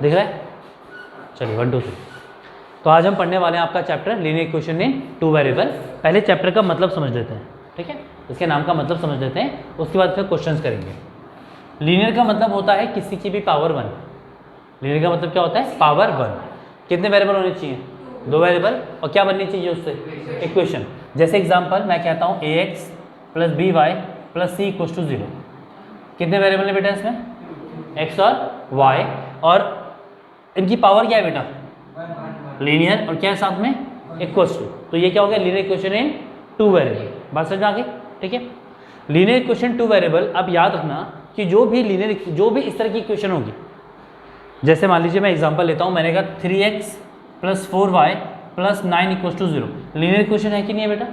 दिख रहा है? चलिए 1 2 3। तो आज हम पढ़ने वाले हैं आपका chapter linear equation in 2 variable. पहले चैप्टर का मतलब समझ लेते हैं, ठीक है, इसके नाम का मतलब समझ लेते हैं, उसके बाद फिर क्वेश्चंस करेंगे। लीनियर का मतलब होता है किसी की भी पावर 1। लीनियर का मतलब क्या होता है? पावर 1। कितने वेरिएबल होने चाहिए? 2 वेरिएबल। और क्या बननी चाहिए उससे? इक्वेशन। जैसे एग्जांपल मैं कहता हूँ ax + by + c = 0। कितने वेरिएबल है बेटा इसमें? x और y, और इनकी पावर क्या है बेटा? लीनियर, और क्या है साथ में? Equals to. तो ये क्या हो गया? Linear equation in 2 variable. बात समझ में आ गई? ठीक है। Linear equation 2 variable. अब याद रखना कि जो भी इस तरह की इक्वेशन होगी, जैसे मान लीजिए मैं एग्जांपल लेता हूँ, मैंने कहा 3x + 4y + 9 = 0। लीनियर इक्वेशन है कि नहीं है बेटा?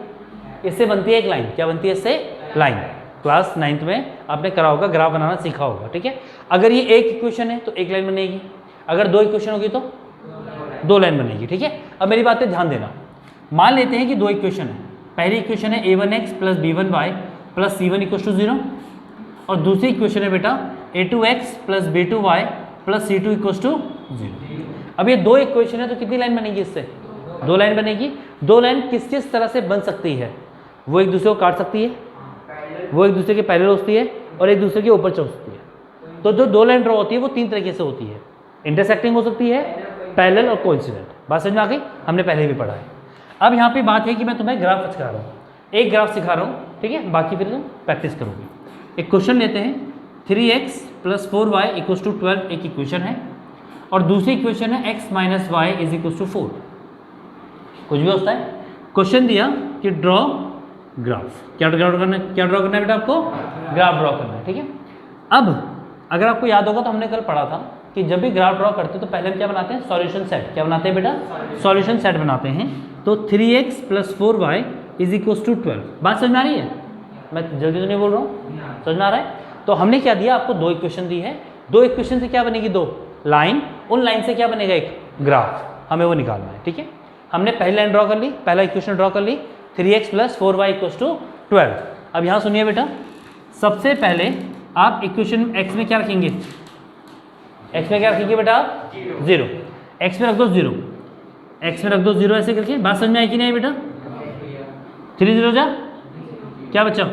इससे बनती है एक लाइन। क्या बनती है इससे? लाइन। क्लास 9th में आपने करा होगा, ग्राफ बनाना सीखा होगा, ठीक है। अगर ये एक इक्वेशन है तो एक लाइन बनेगी, अगर 2 इक्वेशन होगी तो 2 लाइन बनेगी, ठीक है। अब मेरी बात पे ध्यान देना। मान लेते हैं कि 2 इक्वेशन है। पहली इक्वेशन है a1x + b1y + c1 = 0, और दूसरी इक्वेशन है बेटा a2x + b2y + c2 = 0। अब ये 2 इक्वेशन है तो कितनी लाइन बनेगी इससे? 2 लाइन बनेगी। 2 लाइन किस किस तरह से बन सकती है? वो एक दूसरे को काट सकती है, वो एक दूसरे के पैरेलल होती है, और एक दूसरे के ऊपर चढ़ सकती है। तो जो 2 लाइन ड्रॉ होती है वो 3 तरीके से होती है। इंटरसेक्टिंग हो सकती है, पैरेलल और कोइंसिडेंट। बात समझ में आ गई? हमने पहले भी पढ़ा है। अब यहाँ पे बात है कि मैं तुम्हें ग्राफ सिखा रहा हूँ, एक ग्राफ सिखा रहा हूँ, ठीक है, बाकी फिर तुम प्रैक्टिस करोगे। एक क्वेश्चन लेते हैं, 3x + 4y = 12 एक इक्वेशन है, और दूसरी इक्वेशन है x - y = 4। कुछ भी होता है। क्वेश्चन दिया कि ड्रॉ ग्राफ। क्या ड्रॉ करना है बेटा आपको? ग्राफ ड्रॉ करना है, ठीक है। अब अगर आपको याद होगा तो हमने कल पढ़ा था कि जब भी ग्राफ ड्रॉ करते हैं तो पहले हम क्या बनाते हैं? Solution set. क्या बनाते हैं बेटा? सॉल्यूशन सेट बनाते हैं। तो 3x + 4y = 12। बात समझ में आ रही है? मैं जल्दी तो नहीं बोल रहा हूँ, समझ में आ रहा है? तो हमने क्या दिया आपको? 2 इक्वेशन दी है। 2 इक्वेशन से क्या बनेगी? 2 लाइन। उन लाइन से क्या बनेगा? एक ग्राफ। हमें वो निकालना है, ठीक है। हमने पहली लाइन ड्रॉ कर ली, पहला इक्वेशन ड्रॉ कर ली, 3x + 4y = 12। अब यहाँ सुनिए बेटा, सबसे पहले आप इक्वेशन x में क्या रखेंगे? x में क्या रखेंगे बेटा? 0। x में रख दो 0, x में रख दो 0 ऐसे करके। बात समझ में आई कि नहीं बेटा? 3 0 जा, क्या बच्चा?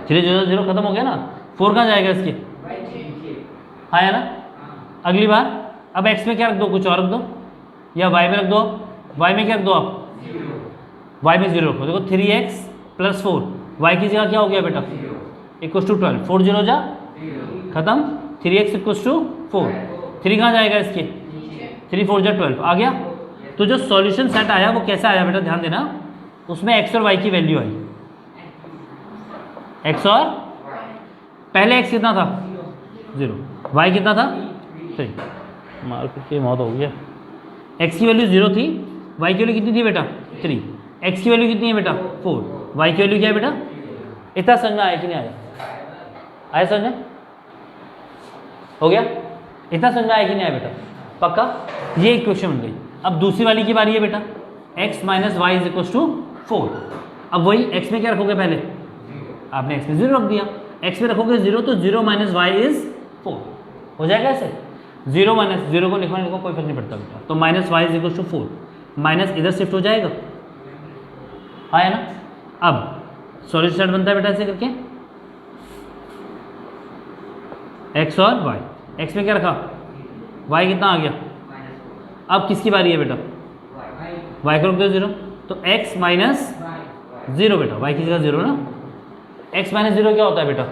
3 0 0 खत्म हो गया ना। 4 कहाँ जाएगा इसके? हाँ है ना। अगली बार अब x में क्या रख दो? कुछ और रख दो, या y में रख दो। y में क्या रख दो आप? y में 0 रखो। देखो 3x + 4, y की जगह क्या हो गया बेटा? = 12। 4 0 जा, खत्म। 3x = 4। 3 कहाँ जाएगा इसके? 3 4 जा 12 आ गया। तो जो सॉल्यूशन सेट आया वो कैसा आया बेटा? ध्यान देना, उसमें x और y की वैल्यू आई। x और पहले x कितना था? 0, y कितना था? 3। मार के मौत हो गया। x की वैल्यू 0 थी, y की वैल्यू कितनी थी बेटा? 3। x की वैल्यू कितनी है बेटा? 4। y की वैल्यू क्या है बेटा? इतना समझ में आया कि नहीं आया? आया समझ में? हो गया? इतना समझ में आया कि नहीं आया बेटा? पक्का? ये इक्वेशन बन गई। अब दूसरी वाली की बारी है बेटा, x - y = 4। अब वही x में क्या रखोगे? पहले आपने x में 0 रख दिया, x में रखोगे 0 तो 0 - y = 4 हो जाएगा ऐसे। 0 - 0 को लिखो कोई फर्क नहीं पड़ता बेटा। तो -y = 4, माइनस इधर शिफ्ट हो जाएगा, हाँ है ना। अब सॉल्यूशन सेट बनता है बेटा ऐसे करके, x और y। x में क्या रखा? y कितना आ गया? अब किसकी बारी है बेटा? y को रख दो 0, तो x - 0 बेटा, y की जगह 0 ना। x - 0 क्या होता है बेटा?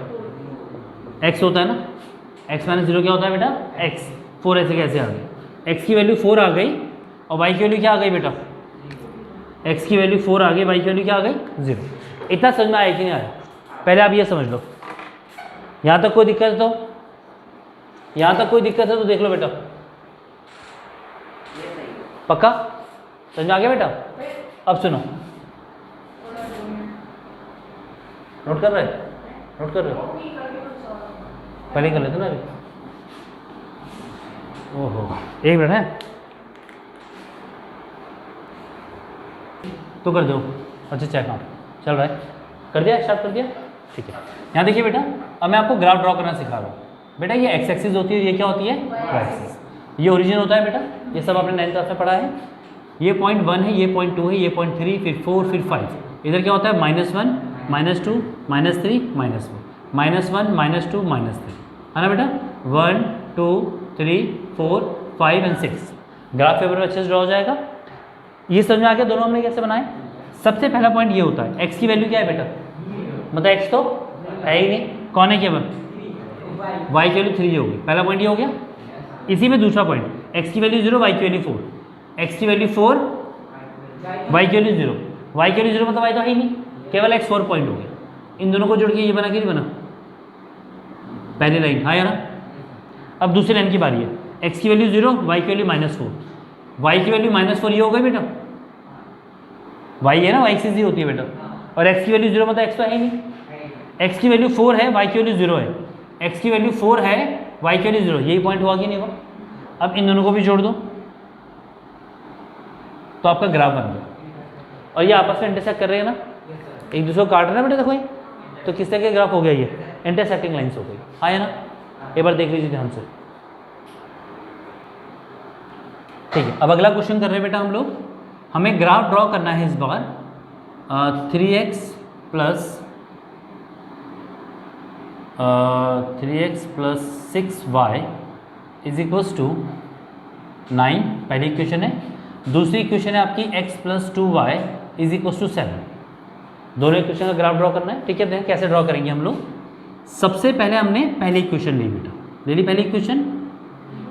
x होता है ना। x - 0 क्या होता है बेटा? x। 4 ऐसे कैसे आ गई? x की वैल्यू 4 आ गई, और y की वैल्यू क्या आ गई बेटा? x की वैल्यू 4 आ गई, y की वैल्यू क्या आ गई? 0। इतना समझ में आया कि नहीं आया? पहले आप ये समझ लो। यहाँ तक कोई दिक्कत है तो? यहाँ तक कोई दिक्कत है तो देख लो बेटा। पक्का समझ में आ गया बेटा? अब सुनो, नोट कर रहे? नोट कर रहे हो? पहले कर लेते ना अभी। ओहो, एक मिनट है तो कर दो। अच्छा चेक आउट चल रहा है, कर दिया? स्टार्ट कर दिया? ठीक है। यहाँ देखिए बेटा, अब मैं आपको ग्राफ ड्रॉ करना सिखा रहा हूँ। बेटा ये एक्स एक्सिस होती है, ये क्या होती है, वाई एक्सिस। ये ओरिजिन होता है बेटा, ये सब आपने 9th क्लास में पढ़ा है। ये पॉइंट 1 है, ये पॉइंट 2 है, ये पॉइंट 3, फिर 4, फिर 5। इधर क्या होता है, -1, -2, -3, -4, -1, -2, -3, है ना बेटा। 1 2 3 4 5 एंड 6 ग्राफ पेपर में अच्छे से ड्रॉ हो जाएगा। ये समझ में आ गया दोनों हमने कैसे बनाए। सबसे पहला पॉइंट ये होता है, एक्स की वैल्यू क्या है बेटा, मतलब एक्स तो है ही नहीं, कौन है केवल, वाई की वैल्यू 3 होगी। पहला पॉइंट ये हो गया। इसी में दूसरा पॉइंट, एक्स की वैल्यू 0, वाई की वैल्यू 4, एक्स की वैल्यू 4, वाई की वैल्यू 0, वाई की वैल्यू 0 मतलब वाई तो है ही नहीं, केवल एक्स 4 पॉइंट हो गया। इन दोनों को जोड़ के ये बना कि नहीं बना, पहली लाइन, हाँ या ना। अब दूसरी लाइन की बारी है, एक्स की वैल्यू 0, वाई की वैल्यू -4, वाई की वैल्यू -4 ये हो गई बेटा, वाई है ना, वाई एक्सिस ही होती है बेटा, और एक्स की वैल्यू 0 मतलब एक्स तो है ही नहीं। एक्स की वैल्यू 4 है, वाई की वैल्यू 0 है, एक्स की वैल्यू 4 है, वाई की वैल्यू 0, यही पॉइंट हुआ कि नहीं हुआ। अब इन दोनों को भी जोड़ दो तो आपका ग्राफ बन गया, और ये आपस में इंटरसेक्ट कर रहे हैं ना, एक दूसरे को काट रहे हैं बेटा, देखो ये तो किस तरह के ग्राफ हो गया, ये इंटरसेक्टिंग लाइंस हो गई, हाँ है ना। एक बार देख लीजिए ध्यान से, ठीक है। अब अगला क्वेश्चन कर रहे हैं बेटा हम लोग, हमें ग्राफ ड्रॉ करना है इस बार 3x + 6y is equals to 9, पहली इक्वेशन है। दूसरी इक्वेशन है आपकी x + 2y is equals to 7। दोनों इक्वेशन का ग्राफ ड्रॉ करना है, ठीक है। देखें कैसे ड्रॉ करेंगे हम लोग। सबसे पहले हमने पहली इक्वेशन ली बेटा, ले ली पहली इक्वेशन।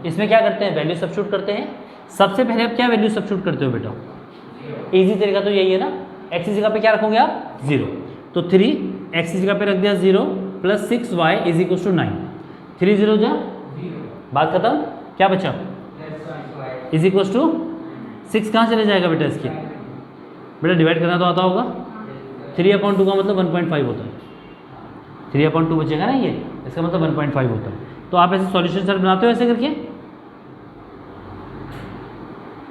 इसमें क्या करते हैं, वैल्यू सब्स्टिट्यूट करते हैं। सबसे पहले आप क्या वैल्यू सब्स्टिट्यूट करते हो बेटा, इजी तरीका तो यही है ना, x की जगह पे क्या रखोगे आप, 0, तो 3 x की जगह पे रख दिया 0 + 6y इज इक्वल टू 9, 3 0 जा, बात खत्म। क्या बचा, इज इक्वल टू 6 कहाँ चले जाएगा बेटा, इसके बेटा डिवाइड करना तो आता होगा। 3/2 का मतलब 1.5 होता है, 3/2 बचेगा ना ये, इसका मतलब 1.5 होता है। तो आप ऐसे सॉल्यूशन सर बनाते हो ऐसे करके,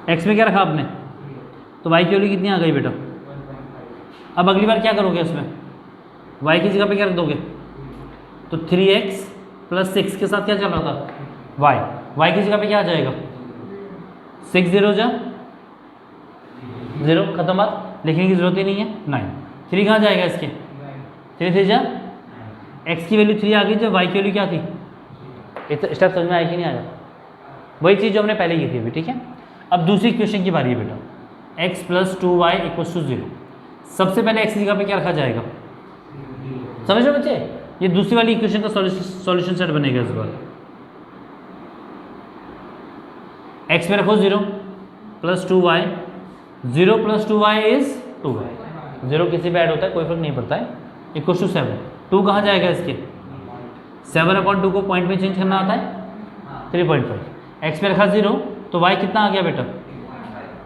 x में क्या रखा आपने, तो y की वैल्यू कितनी आ गई बेटा। अब अगली बार क्या करोगे इसमें, y की जगह पे क्या रख दोगे, तो 3x + 6 के साथ क्या चल रहा था, y की जगह पे क्या आ जाएगा, 6 0 जा 0, खत्म बात, लिखने की जरूरत ही नहीं है। 9 3 कहाँ जाएगा इसके, 3 3 जा, x की वैल्यू 3 आ गई, जब y की वैल्यू क्या थी, स्टेप समझ में आया कि नहीं आया, वही चीज़ जो हमने पहले की थी अभी, ठीक है। अब दूसरी इक्वेशन की बारी है बेटा, x + 2y = 0। सबसे पहले x की जगह पे क्या रखा जाएगा, समझ रहे हो बच्चे, ये दूसरी वाली इक्वेशन का सॉल्यूशन सेट बनेगा इस बार। x में रखो 0 + 2y, 0 + 2y इज 2y, 0 किसी पे ऐड होता है कोई फर्क नहीं पड़ता है, = 7। 2 कहाँ जाएगा इसके, 7/2 को पॉइंट में चेंज करना आता है 3.5। x में रखा 0 तो y कितना आ गया बेटा,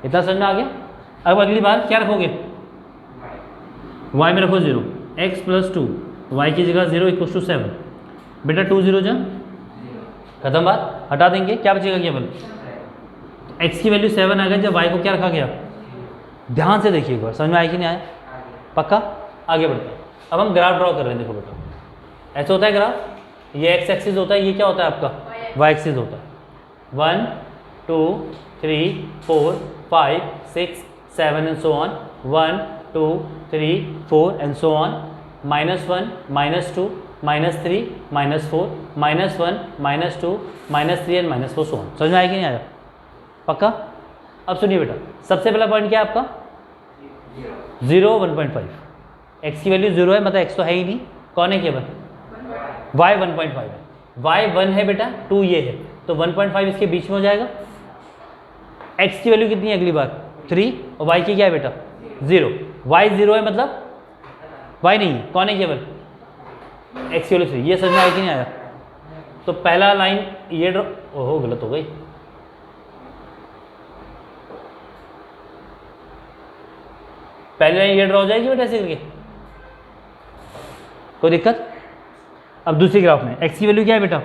इतना समझ में आ गया। अब अगली बार क्या रखोगे, y में रखो 0, x + 2 y की जगह 0 = 7, बेटा 2 0 जा, खत्म बात, हटा देंगे, क्या बचेगा केवल, x की वैल्यू 7 आ गई, जब y को क्या रखा गया, ध्यान से देखिए एक बार, समझ में आया कि नहीं आया, पक्का। आगे बढ़ते हैं, अब हम ग्राफ ड्रॉ कर रहे हैं, देखो बेटा ऐसा होता है ग्राफ, ये x एक्सिस होता है, ये क्या होता है आपका, y एक्सिस होता है। 1 2 3 4 5 6 7 and so on, 1 2 3 4 and so on, -1 -2 -3 -4 -1 -2 -3 and -4 so on. समझ में आया कि नहीं आया, पक्का। अब सुनिए बेटा, सबसे पहला पॉइंट क्या है आपका, 0 1.5, x की वैल्यू 0 है, मतलब x तो है ही नहीं, कौन है केवल, y 1.5 है, y 1 है बेटा, 2 ये है, तो 1.5 इसके बीच में हो जाएगा। x की वैल्यू कितनी है अगली बार, 3, और y की क्या है बेटा, 0, y 0 है मतलब y नहीं है, कौन है केवल, x की वैल्यू 3। ये समझ में आया कि नहीं आया। तो पहला लाइन ये ड्रॉ, ओहो गलत हो गई, पहली लाइन ये ड्रॉ हो जाएगी बेटा ऐसे करके, कोई दिक्कत। अब दूसरी ग्राफ में x की वैल्यू क्या है बेटा,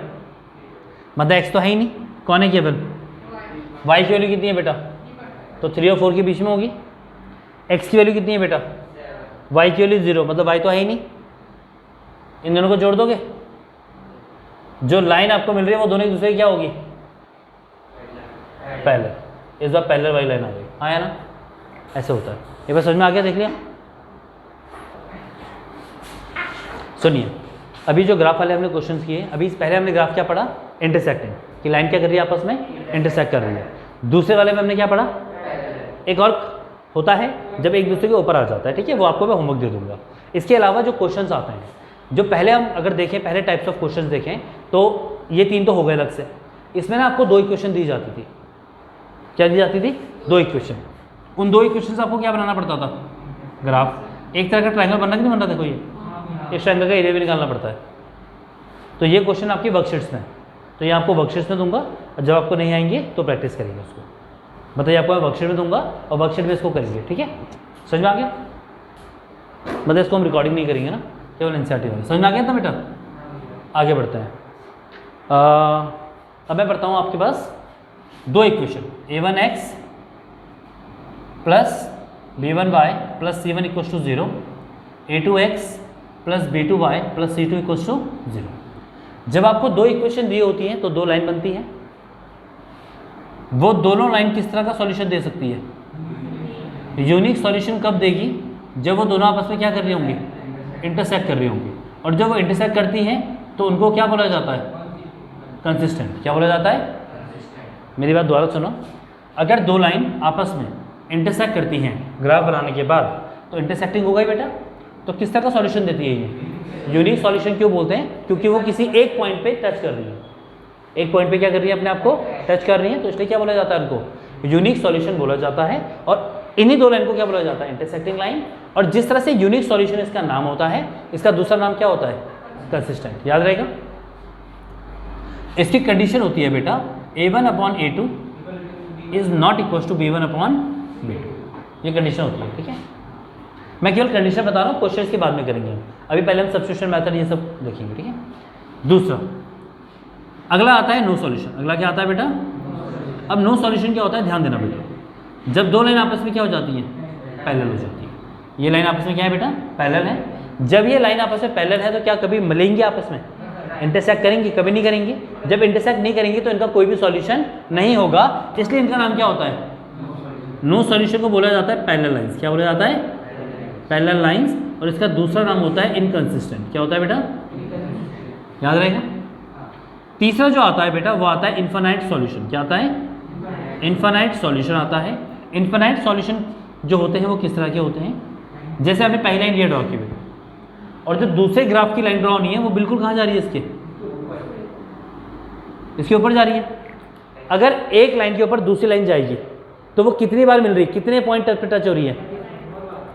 मतलब x तो है ही नहीं, कौन है केवल, y की वैल्यू कितनी है बेटा, तो 3 और 4 के बीच में होगी। x की वैल्यू कितनी है बेटा, y की वैल्यू 0, मतलब y तो है ही नहीं, इन दोनों को जोड़ दोगे, जो लाइन आपको मिल रही है वो दोनों एक दूसरे की क्या होगी, पैरेलल। इस बार पैरेलल वाली लाइन आ गई, आया ना, ऐसे होता है। ये बार समझ में आ गया, देख लिया। सुनिए, अभी जो ग्राफ वाले हमने क्वेश्चंस किए, अभी पहले हमने ग्राफ क्या पढ़ा, इंटरसेक्टिंग, कि लाइन क्या कर रही है आपस में, इंटरसेक्ट कर रही है। दूसरे वाले में हमने क्या पढ़ा, एक और होता है जब एक दूसरे के ऊपर आ जाता है, ठीक है, वो आपको मैं होमवर्क दे दूंगा। इसके अलावा जो क्वेश्चंस आते हैं, जो पहले हम अगर देखें, पहले टाइप्स ऑफ क्वेश्चंस देखें, तो ये 3 तो हो गए अलग से। इसमें ना आपको 2 इक्वेशन दी जाती थी। क्या दी जाती थी, 2 इक्वेशन। उन 2 इक्वेशन से आपको क्या बनाना पड़ता था, ग्राफ। एक तरह का ट्रायंगल बनना कि नहीं बनना, देखो ये इस ट्रायंगल का एरिया भी निकालना पड़ता है। तो ये क्वेश्चन आपकी वर्कशीट्स में, तो ये आपको वर्कशीट्स में दूंगा, और जब आपको नहीं आएंगे तो प्रैक्टिस करेंगे उसको। बताइए, आपको मैं वर्कशीट में दूंगा और वर्कशीट में इसको करेंगे, ठीक है। समझ में आ गया, मतलब इसको हम रिकॉर्डिंग नहीं करेंगे ना, केवल एनसीईआरटी में। समझ में आ गया था बेटा, आगे बढ़ते हैं। अब मैं पढ़ता हूँ आपके पास 2 equation, a1x plus b1y plus c1 equals to 0, a2x plus b2y plus c2 equals to 0। जब आपको 2 इक्वेशन दी होती हैं तो 2 लाइन बनती है। वो दोनों लाइन किस तरह का सॉल्यूशन दे सकती है, यूनिक सॉल्यूशन कब देगी, जब वो दोनों आपस में क्या कर रही होंगी, इंटरसेक्ट कर रही होंगी। और जब वो इंटरसेक्ट करती हैं तो उनको क्या बोला जाता है, कंसिस्टेंट। क्या बोला जाता है, मेरी बात दोबारा सुनो। अगर 2 लाइन आपस में इंटरसेक्ट करती हैं ग्राफ बनाने के बाद, तो इंटरसेक्टिंग होगा ही बेटा। तो किस तरह का सॉल्यूशन देती है ये, यूनिक सॉल्यूशन क्यों बोलते हैं, क्योंकि वो किसी एक पॉइंट पे टच कर रही है, एक पॉइंट पे क्या कर रही है, अपने आप को टच कर रही है, तो इसलिए क्या बोला जाता है, उनको यूनिक सॉल्यूशन बोला जाता है। और इन्हीं 2 लाइन को क्या बोला जाता है, इंटरसेक्टिंग लाइन। और जिस तरह से यूनिक सॉल्यूशन इसका नाम होता है, इसका दूसरा नाम क्या होता है, कंसिस्टेंट। याद रहेगा। इसकी कंडीशन होती है बेटा, a1/a2 is not equal to b1/b2। ये कंडीशन होती है, ठीक है। मैं केवल कंडीशन बता रहा हूँ, क्वेश्चन के बाद में करेंगे हम। अभी पहले हम सब्स्टिट्यूशन मेथड ये सब देखेंगे, ठीक है। दूसरा, अगला आता है नो सॉल्यूशन। अगला क्या आता है बेटा, अब नो सॉल्यूशन क्या होता है, ध्यान देना बेटा। जब 2 लाइन आपस में क्या हो जाती है, पैरेलल हो जाती है। ये लाइन आपस में क्या है बेटा, पैरेलल है। जब ये लाइन आपस में पैरेलल है तो क्या कभी मिलेंगे आपस में, इंटरसेक्ट करेंगे, कभी नहीं करेंगे। जब इंटरसेक्ट नहीं करेंगे तो इनका कोई भी सॉल्यूशन नहीं होगा, इसलिए इनका नाम क्या होता है, नो सॉल्यूशन को बोला जाता है पैरेलल लाइंस। क्या बोला जाता है, पैरेलल लाइंस। और इसका दूसरा नाम होता है इनकंसिस्टेंट। क्या होता है बेटा, याद रहेगा। तीसरा जो आता है बेटा, वो आता है इनफाइनाइट सॉल्यूशन। क्या आता है, इनफाइनाइट सॉल्यूशन आता है। इनफाइनाइट सॉल्यूशन जो होते हैं वो किस तरह के होते हैं, जैसे हमने पहली लाइन ये ड्रॉ की हुई, और जो दूसरे ग्राफ की लाइन ड्रॉ होनी है वो बिल्कुल कहाँ जा रही है, इसके ऊपर जा रही है। अगर एक लाइन के ऊपर दूसरी लाइन जाएगी तो वो कितनी बार मिल रही है, कितने पॉइंट तक पे टच हो रही है,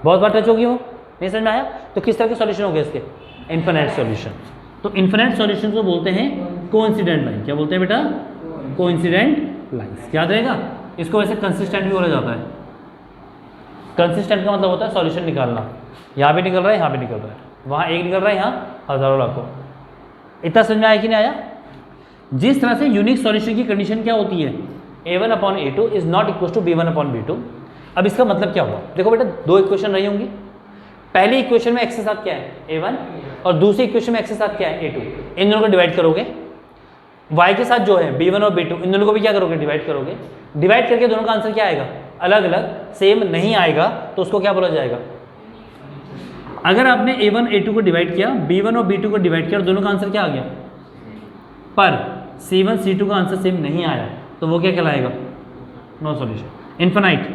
बहुत बार टच होगी। वो नहीं समझ में आया, तो किस तरह के सॉल्यूशन हो गए इसके, इनफाइनाइट सॉल्यूशन। तो इनफाइनाइट सॉल्यूशन को बोलते हैं कोइंसिडेंट लाइन। क्या बोलते हैं बेटा, कोइंसिडेंट लाइंस। याद रहेगा। इसको वैसे कंसिस्टेंट भी बोला जाता है। कंसिस्टेंट का मतलब होता है सॉल्यूशन निकालना, यहाँ भी निकल रहा है, यहाँ भी निकल रहा है, वहाँ एक निकल रहा है, यहाँ हजारों लाखों। इतना समझ में आया कि नहीं आया। जिस तरह से यूनिक सॉल्यूशन की कंडीशन क्या होती है, a1/a2 is not equal to b1/b2। अब इसका मतलब क्या हुआ, देखो बेटा 2 इक्वेशन रही होंगी। पहली इक्वेशन में x के साथ क्या है, a1, और दूसरी इक्वेशन में x के साथ क्या है, a2। इन दोनों को डिवाइड करोगे, y के साथ जो है b1 और b2, इन दोनों को भी क्या करोगे, डिवाइड करोगे। डिवाइड करके दोनों का आंसर क्या आएगा, अलग अलग, सेम नहीं आएगा, तो उसको क्या बोला जाएगा। अगर आपने a1 a2 को डिवाइड किया, b1 और b2 को डिवाइड किया, और दोनों का आंसर क्या आ गया, पर c1 c2 का आंसर सेम नहीं आया, तो वो क्या कहलाएगा, no solution. Infinite,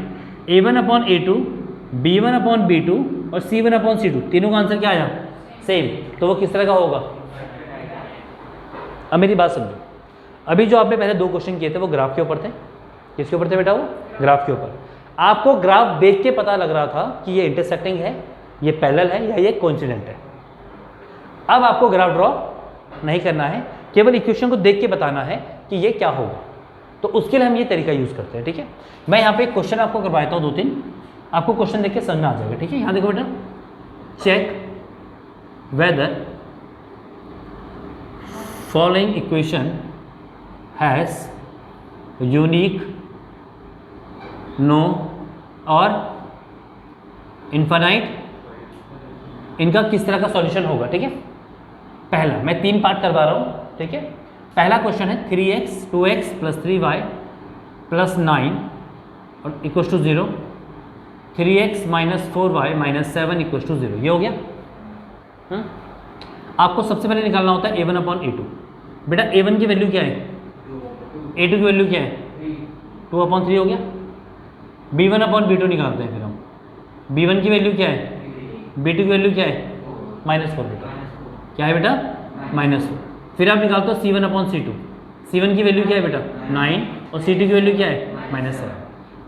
a1/a2, b1/b2 और c1/c2, तीनों का आंसर क्या आया, सेम, तो वो किस तरह का होगा। अब मेरी बात समझो, अभी जो आपने पहले 2 क्वेश्चन किए थे वो ग्राफ के ऊपर थे। किसके ऊपर थे बेटा, वो ग्राफ के ऊपर। आपको ग्राफ देख के पता लग रहा था कि ये इंटरसेक्टिंग है, ये पैरेलल है, या ये कोइंसिडेंट है। अब आपको ग्राफ ड्रॉ नहीं करना है, केवल इक्वेशन को देख के बताना है कि ये क्या होगा। तो उसके लिए हम ये तरीका यूज करते हैं, ठीक है। मैं यहाँ पे एक क्वेश्चन आपको करवाता हूँ 2-3, आपको क्वेश्चन देख के समझ में आ जाएगा, ठीक है। यहाँ देखो बेटा, check whether following equation has unique, no और इनफाइनाइट, इनका किस तरह का सॉल्यूशन होगा, ठीक है। पहला मैं 3 पार्ट करवा रहा हूँ, ठीक है। पहला क्वेश्चन है 3x 2x plus 3y plus 9 और equal to 0, 3x minus 4y minus 7 equal to 0। ये हो गया। आपको सबसे पहले निकालना होता है a1 अपॉन a2। बेटा a1 की वैल्यू क्या है, a2 की वैल्यू क्या है, 2 अपॉन 3 हो गया। b1 अपॉन b2 निकालते हैं फिर हम। b1 की वैल्यू क्या है, b2 की वैल्यू क्या है, -4 बेटा। क्या है बेटा, -4। फिर आप निकालते हो c1 अपॉन c2। c1 की वैल्यू क्या है बेटा 9 और c2 की वैल्यू क्या है -7।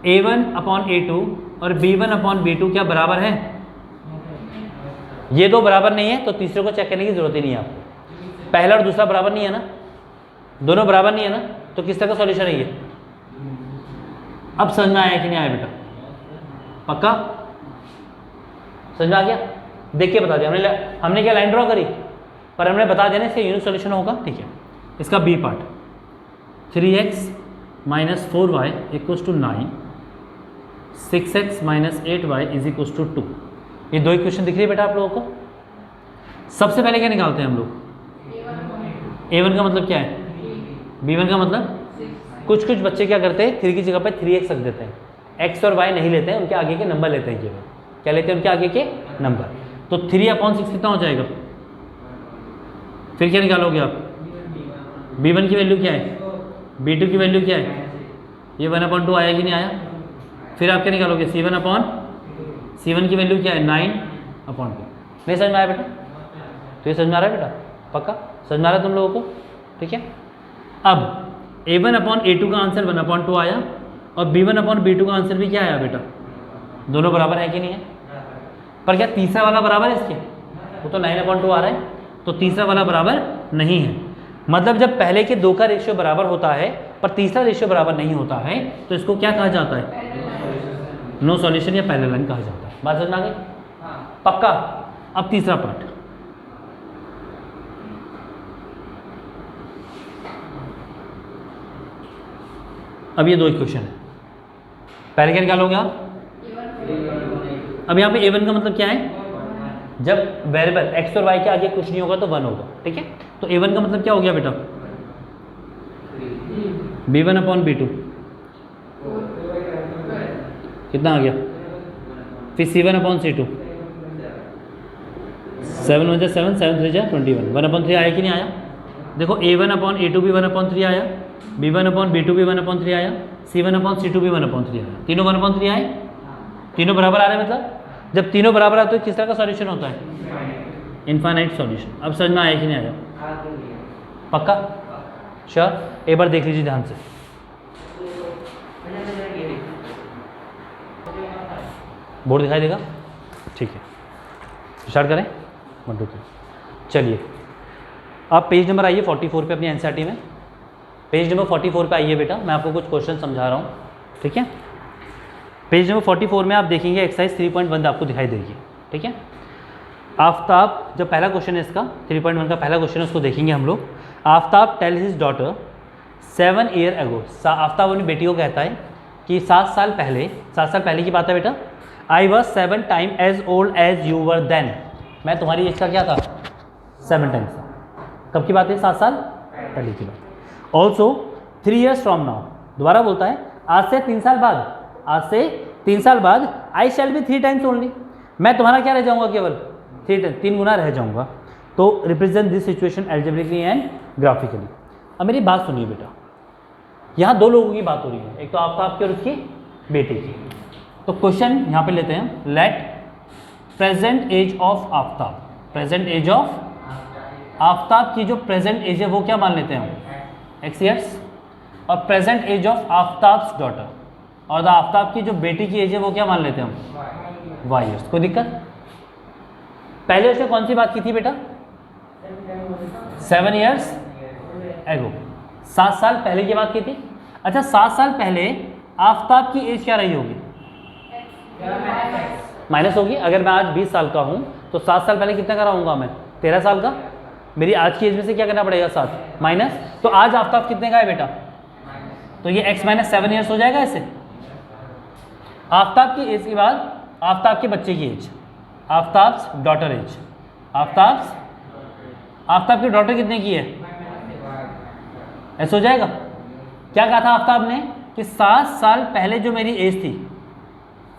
a1 अपॉन a2 और b1 अपॉन b2 क्या बराबर है, ये दो बराबर नहीं है तो तीसरे को चेक करने की जरूरत ही नहीं है आपको। पहला और दूसरा बराबर नहीं है ना, दोनों बराबर नहीं है ना, तो किस तरह का सॉल्यूशन है ये। अब समझ में आया कि नहीं आया बेटा, पक्का समझ में आ गया। देख के बता दिया हमने क्या लाइन ड्रॉ करी, पर हमने बता देना इसका यूनिक सॉल्यूशन होगा। ठीक है, इसका B part 3x minus 4y equals to 9, 6x minus 8y is equals to 2। ये दो इक्वेशन दिख रही है बेटा आप लोगों को। सबसे पहले क्या निकालते हैं हम लोग, a1 का मतलब क्या है, b1 का मतलब, कुछ बच्चे क्या करते हैं 3 की जगह पे 3x रख देते हैं, x और y नहीं लेते हैं, उनके आगे के नंबर लेते हैं केवल। क्या लेते हैं, उनके आगे के नंबर। तो 3 अपॉन 6 कितना हो जाएगा, फिर क्या निकालोगे आप, b1 की वैल्यू क्या है, b2 की वैल्यू क्या है, ये 1/2 आया कि नहीं आया। फिर आप क्या निकालोगे, c1 की वैल्यू क्या है 9/2। नहीं समझ में आया बेटा, तो ये समझ में आ रहा है बेटा, पक्का समझ में आ रहा है तुम लोगों को। ठीक है, अब a1 अपॉन a2 का आंसर 1/2 आया और b1 अपॉन b2 का आंसर भी क्या आया बेटा, दोनों बराबर है कि नहीं है। पर क्या तीसरा वाला बराबर है इसके, वो तो 9/2 आ रहा है, तो तीसरा वाला बराबर नहीं है। मतलब जब पहले के दो का रेशियो बराबर होता है पर तीसरा रेशियो बराबर नहीं होता है तो इसको क्या कहा जाता है, नो सॉल्यूशन या पैरेलल लाइन कहा जाता है। बात समझ में आ गई, पक्का। अब तीसरा पार्ट, अब ये दो इक्वेशन है, पहले क्या निकालोगे आप। अब यहाँ पे a1 का मतलब क्या है, जब वेरिएबल x और y के आगे कुछ नहीं होगा तो 1 होगा। ठीक है, तो a1 का मतलब क्या हो गया बेटा, b1 अपॉन b2 कितना आ गया, फिर c1 अपॉन c2, 7 1 7 7 3 21, 1/3 आया कि नहीं आया। देखो a1 अपॉन a2 भी 1/3 आया, b1 अपॉन b2 भी 1/3 आया, c1 अपॉन c2 भी 1/3 आया, तीनों 1/3 आए, तीनों बराबर आ रहे हैं। मतलब जब तीनों बराबर आते तो किस तरह का सॉल्यूशन होता है, इनफाइनाइट सॉल्यूशन। अब समझ में आया कि नहीं आया, पक्का श्योर। एक बार देख लीजिए ध्यान से, बोर्ड दिखाई देगा, ठीक है स्टार्ट करें। 1 2 3 चलिए, आप पेज नंबर आइए 44 पे अपनी एनसीईआरटी में, पेज नंबर 44 पे आइए बेटा, मैं आपको कुछ क्वेश्चन समझा रहा हूँ। ठीक है, पेज नंबर 44 में आप देखेंगे एक्सरसाइज 3.1 आपको दिखाई देगी। ठीक है, आफ्ताब, जो पहला क्वेश्चन है इसका 3.1 का पहला क्वेश्चन है, उसको देखेंगे हम लोग। Aftab tell his daughter 7 year ago, Aftab अपनी बेटी को कहता है कि 7 साल पहले की बात है बेटा, I was 7 time as old as you were then, मैं तुम्हारी एज का क्या था 7 टाइम्स था। कब की बात है, 7 साल पहले की बात। ऑल्सो 3 years फ्रॉम नाउ, दोबारा बोलता है आज से 3 साल बाद, आज से 3 साल बाद आई शैल बी 3 times ओनली, मैं तुम्हारा क्या रह जाऊंगा, केवल 3 गुना रह जाऊंगा। तो represent this situation algebraically and graphically. अब मेरी बात सुनिए बेटा, यहाँ दो लोगों की बात हो रही है, एक तो आफ्ताब की और उसकी बेटी की। तो क्वेश्चन यहाँ पे लेते हैं, let present age of Aftab, present age of Aftab की जो प्रेजेंट एज है वो क्या मान लेते हैं हम, x years, और present age of Aftab's daughter, और द आफ्ताब की जो बेटी की एज है वो क्या मान लेते हैं हम, y years। कोई दिक्कत। पहले उसने कौन सी बात की थी बेटा, 7 years एगो, 7 साल पहले की बात की थी। अच्छा 7 साल पहले आफ्ताब की एज क्या रही होगी, माइनस होगी। अगर मैं आज 20 साल का हूँ तो 7 साल पहले कितना का रहूँगा मैं, 13 साल का। मेरी आज की एज में से क्या करना पड़ेगा 7 माइनस, तो आज आफ्ताब कितने का है बेटा, तो ये x - 7 years हो जाएगा ऐसे। आफ्ताब की एज के बाद आफ्ताब के बच्चे की age, Aftab's daughter age, Aftab की डॉटर कितने की है, ऐसा हो जाएगा। क्या कहा था आफ्ताब ने कि 7 साल पहले जो मेरी एज थी,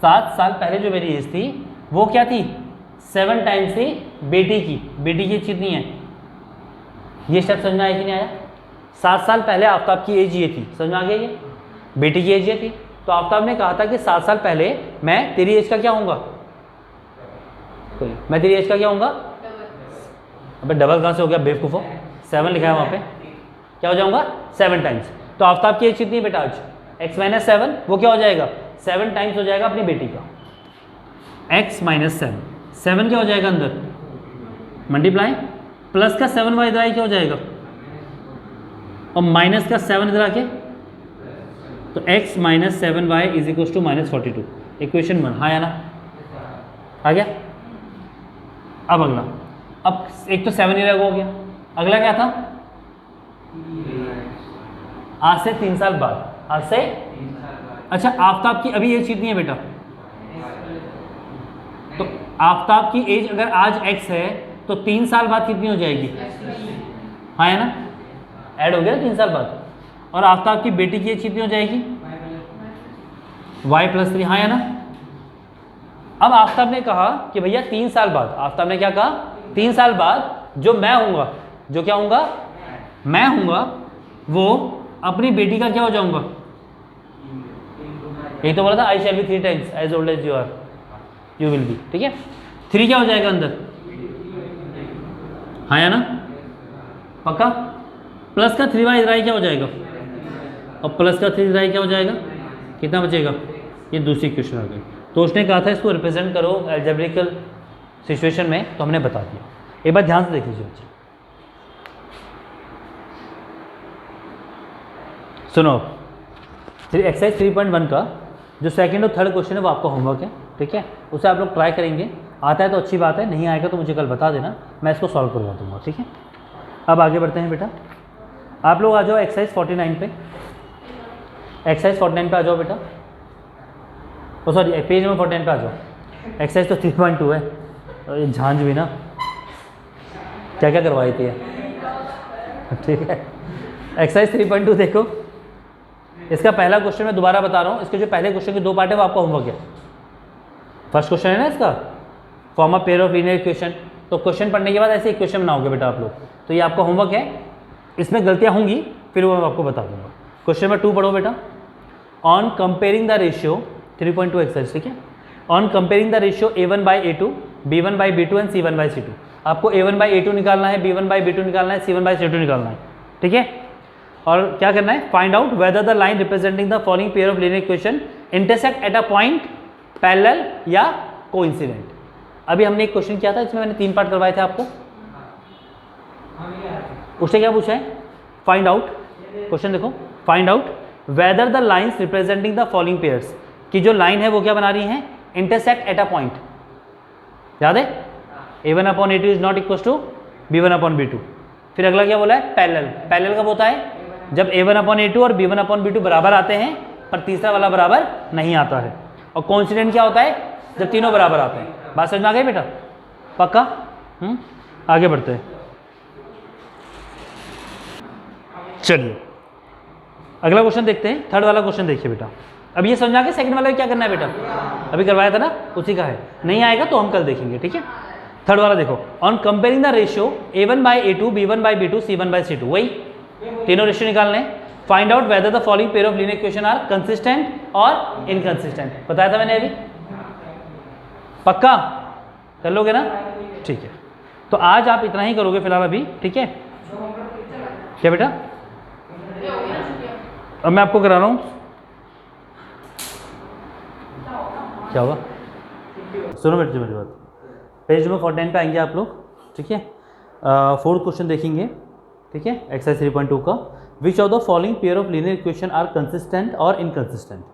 7 साल पहले जो मेरी एज थी वो क्या थी, 7 टाइम्स थी बेटी की। बेटी की कितनी है, ये स्टेप समझ में आया कि नहीं आया। 7 साल पहले आफ्ताब की एज ये थी, समझ में आ गया ये, बेटी की एज ये थी। तो आफ्ताब ने कहा था कि 7 साल पहले मैं तेरी एज का क्या होऊंगा, मैं तेरी एज का क्या होऊंगा, अबे डबल कहाँ से हो गया बेवकूफ़ो, 7 लिखा है वहाँ पे, क्या हो जाऊंगा 7 टाइम्स। तो आफ्ताब की एज कितनी है बेटा आज, x माइनस 7, वो क्या हो जाएगा 7 टाइम्स हो जाएगा अपनी बेटी का, x माइनस 7, 7 क्या हो जाएगा अंदर मल्टीप्लाई, प्लस का 7y इधर आके क्या हो जाएगा, और माइनस का 7 इधर आके, तो x minus 7y is equal to minus 42, equation 1। हाँ या ना, आ गया। अब अगला, अब एक तो 7 इधर हो गया, अगला क्या था, आज से 3 साल बाद, आज से, अच्छा आफ्ताब की अभी एज कितनी है बेटा, तो आफ्ताब की एज अगर आज x है तो 3 साल बाद कितनी हो जाएगी, हाँ है ना, ऐड हो गया 3 साल बाद। और आफ्ताब की बेटी की एज कितनी हो जाएगी, y प्लस 3, हाँ है ना। अब आफ्ताब ने कहा कि भैया 3 साल बाद, आफ्ताब ने क्या कहा 3 साल बाद जो मैं हूँगा, जो क्या हूँगा मैं हूँगा, वो अपनी बेटी का क्या हो जाऊँगा, यही तो बोला था I shall be 3 times as old as you are, you will be, ठीक है। 3 क्या हो जाएगा अंदर, हाँ या ना, पक्का। प्लस का 3y इधर क्या हो जाएगा, और प्लस का 3 इधर क्या हो जाएगा, कितना बचेगा, ये दूसरी क्वेश्चन आ गई। तो उसने कहा था इसको रिप्रेजेंट करो एल्जेब्रिकल सिचुएशन में, तो हमने बता दिया। एक बार ध्यान से देख लीजिए बच्चे, सुनो, एक्सरसाइज 3.1 का जो सेकंड और थर्ड क्वेश्चन है वो आपका होमवर्क है, ठीक है, उसे आप लोग ट्राई करेंगे, आता है तो अच्छी बात है, नहीं आएगा तो मुझे कल बता देना, मैं इसको सॉल्व करवा दूंगा, ठीक है। अब आगे बढ़ते हैं बेटा, आप लोग आ जाओ एक्सरसाइज 49 पे, एक्सरसाइज 49 पे आ जाओ बेटा, ओ सॉरी पेज नंबर 49 पे आ जाओ। एक्सरसाइज तो 3.2 है, और ये झांझ भी ना क्या क्या करवाई थी, ठीक है। एक्सरसाइज 3.2 देखो, इसका पहला क्वेश्चन मैं दोबारा बता रहा हूँ, इसके जो पहले क्वेश्चन के 2 पार्ट है वो आपका होमवर्क है। फर्स्ट क्वेश्चन है ना इसका, form a pair of linear equation, तो क्वेश्चन पढ़ने के बाद ऐसे इक्वेशन बनाओगे बेटा आप लोग, तो ये आपका होमवर्क है, इसमें गलतियाँ होंगी फिर वो मैं आपको बता दूंगा। क्वेश्चन नंबर 2 पढ़ो बेटा, on comparing the ratio 3.2 exercise, ठीक है, on comparing the ratio a1 by a2, b1 by b2 and c1 by c2, आपको a1 by a2 निकालना है, b1 by b2 निकालना है, c1 by c2 निकालना है, ठीक है। और क्या करना है, find out whether the line representing the following pair of linear equation intersect at a point parallel या कोइंसिडेंट। अभी हमने एक क्वेश्चन किया था, इसमें मैंने 3 पार्ट करवाए थे आपको, उससे क्या पूछा है, फाइंड आउट, क्वेश्चन देखो, find out whether the lines representing the following pairs, की जो लाइन है वो क्या बना रही है, इंटरसेक्ट एट अ पॉइंट, याद है, a1 upon a2 is not equal to b1 upon b2। फिर अगला क्या बोला है, पैरेलल, पैरेलल कब होता है, जब a1 अपॉन a2 और b1 अपॉन b2 बराबर आते हैं पर तीसरा वाला बराबर नहीं आता है। और कोइंसिडेंट क्या होता है, जब तीनों बराबर आते हैं। बात समझ में आ गई बेटा, पक्का। आगे बढ़ते हैं, चलिए अगला क्वेश्चन देखते हैं, थर्ड वाला क्वेश्चन देखिए बेटा। अब ये समझ आ गया सेकंड वाला क्या करना है बेटा, अभी करवाया था ना, उसी का है, नहीं आएगा तो हम कल देखेंगे, ठीक है। थर्ड वाला देखो, on comparing the ratio a1 by a2, b1 by b2, c1 by c2, वही तीनों रेशियो निकालने। Find out whether the following pair of linear equation are consistent और इनकंसिस्टेंट, बताया था मैंने अभी, पक्का कर लोगे ना, ठीक है। तो आज आप इतना ही करोगे फिलहाल अभी, ठीक है। क्या बेटा, अब मैं आपको करा रहा हूँ, क्या होगा, सुनो बेटे मेरी बात, पेज नंबर 49 पे आएंगे आप लोग, ठीक है। 4th क्वेश्चन देखेंगे, ठीक है, एक्सरसाइज 3.2 का, which of the following pair of linear equation are consistent और inconsistent,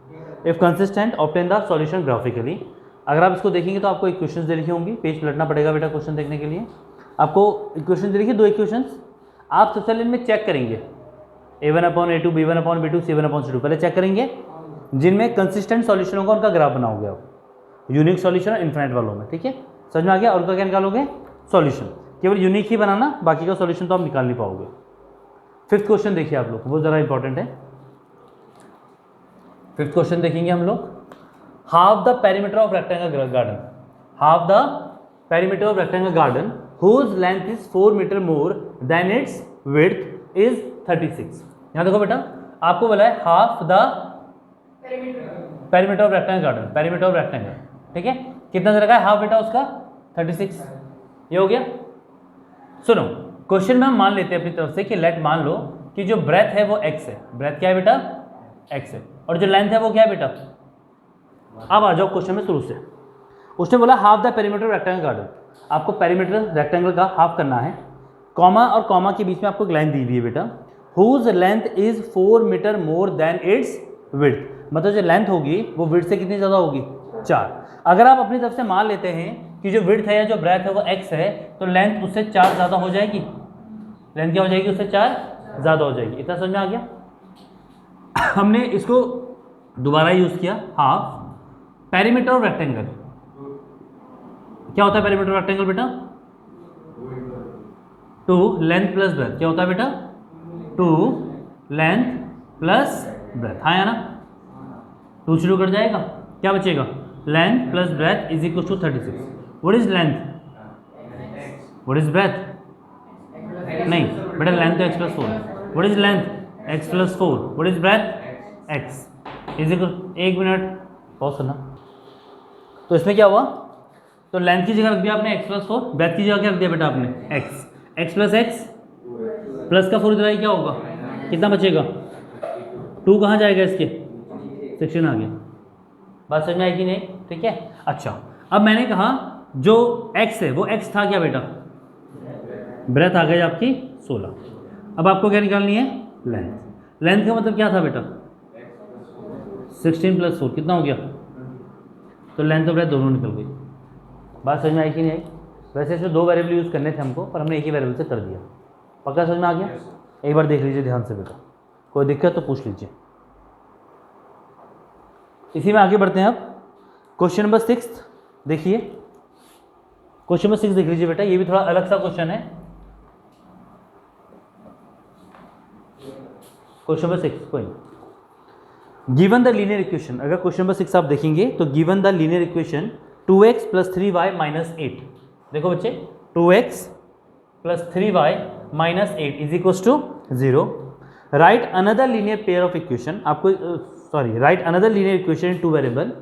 if consistent obtain the solution graphically. अगर आप इसको देखेंगे तो आपको इक्वेशंस दे रखी होंगी, पेज पलटना पड़ेगा बेटा क्वेश्चन देखने के लिए। आपको इक्वेशन दे रखी है, 2 इक्वेशंस, आप सबसे पहले इनमें चेक करेंगे, a1 upon a2, b1 upon b2, c1 upon c2, पहले चेक करेंगे, जिनमें कंसिस्टेंट सॉल्यूशन होगा उनका ग्राफ बनाओगे आप, यूनिक सॉल्यूशन और इन्फिनिट वालों में, ठीक है, समझ में आ गया। और उनका क्या निकालोगे, सॉल्यूशन, केवल यूनिक ही बनाना, बाकी का सॉल्यूशन तो आप निकाल नहीं पाओगे। फिफ्थ क्वेश्चन देखिए आप लोग, वो ज़रा इंपॉर्टेंट है। फिफ्थ क्वेश्चन देखेंगे हम लोग। Half the perimeter of rectangle garden, half the perimeter of rectangle garden whose length is 4 metre more than its width is 36। यहाँ देखो बेटा, आपको बोला है half the perimeter of rectangle garden, perimeter of rectangle, ठीक है, कितना दे रखा है हाफ बेटा उसका 36, ये हो गया। सुनो, क्वेश्चन में हम मान लेते हैं अपनी तरफ से कि लेट मान लो कि जो ब्रेथ है वो x है, ब्रेथ क्या है बेटा x है, और जो लेंथ है वो क्या है बेटा। अब आ जाओ क्वेश्चन में शुरू से। उसने बोला half the perimeter rectangle garden, आपको पेरीमीटर रेक्टेंगल का हाफ करना है, कॉमा और कॉमा के बीच में आपको लेंथ दी हुई है बेटा, whose length is 4 metre more than its width, मतलब जो लेंथ होगी वो विड्थ से कितनी ज़्यादा होगी 4। अगर आप अपनी तरफ से मान लेते हैं कि जो विड्थ है या जो ब्रेथ है वो x है, तो लेंथ उससे 4 ज़्यादा हो जाएगी, लेंथ क्या हो जाएगी उससे 4 ज़्यादा हो जाएगी। इतना समझ में आ गया। हमने इसको दोबारा यूज़ किया, हाफ पेरीमीटर ऑफ रेक्टेंगल, क्या होता है पेरीमीटर ऑफ रेक्टेंगल बेटा, 2 लेंथ प्लस ब्रेथ, क्या होता है बेटा 2 लेंथ प्लस ब्रेथ, हाँ या ना, 2 शुरू कर जाएगा, क्या बचेगा length plus breadth is equal to 36। What is length, what is breadth, नहीं बेटा लेंथ तो x plus 4, what is length x plus 4, what is breadth x is equal, 1 minute pause करना। तो इसमें क्या हुआ, तो लेंथ की जगह रख दिया आपने x प्लस 4, ब्रेथ की जगह क्या रख दिया बेटा आपने x प्लस x प्लस का 4 इधर क्या होगा, कितना बचेगा 2 कहाँ जाएगा इसके 16 आ गया। बात समझ में आई कि नहीं, ठीक है। अच्छा, अब मैंने कहा जो x है वो x था क्या बेटा, ब्रेथ आ गई आपकी 16। अब आपको क्या निकालनी है लेंथ, लेंथ का मतलब क्या था बेटा 16 प्लस 4 कितना हो गया, तो लेंथ और ब्रेथ दोनों निकल गई। बात समझ में आई कि नहीं आई। वैसे इसमें 2 वेरिएबल यूज़ करने थे हमको, पर हमने एक ही वेरिएबल से कर दिया। पक्का समझ में आ गया। एक बार देख लीजिए ध्यान से बेटा, कोई दिक्कत तो पूछ लीजिए। इसी में आगे बढ़ते हैं। अब क्वेश्चन नंबर 6 देखिए, क्वेश्चन नंबर 6 देख लीजिए बेटा, ये भी थोड़ा अलग सा क्वेश्चन है। क्वेश्चन नंबर 6 कोई गिवन द लीनियर इक्वेशन, अगर क्वेश्चन नंबर 6 आप देखेंगे तो given the linear equation 2x plus 3y minus 8, देखो बच्चे 2x plus 3y minus 8 is equal to 0। Write another linear pair of equation, आपको write another linear equation in 2 variable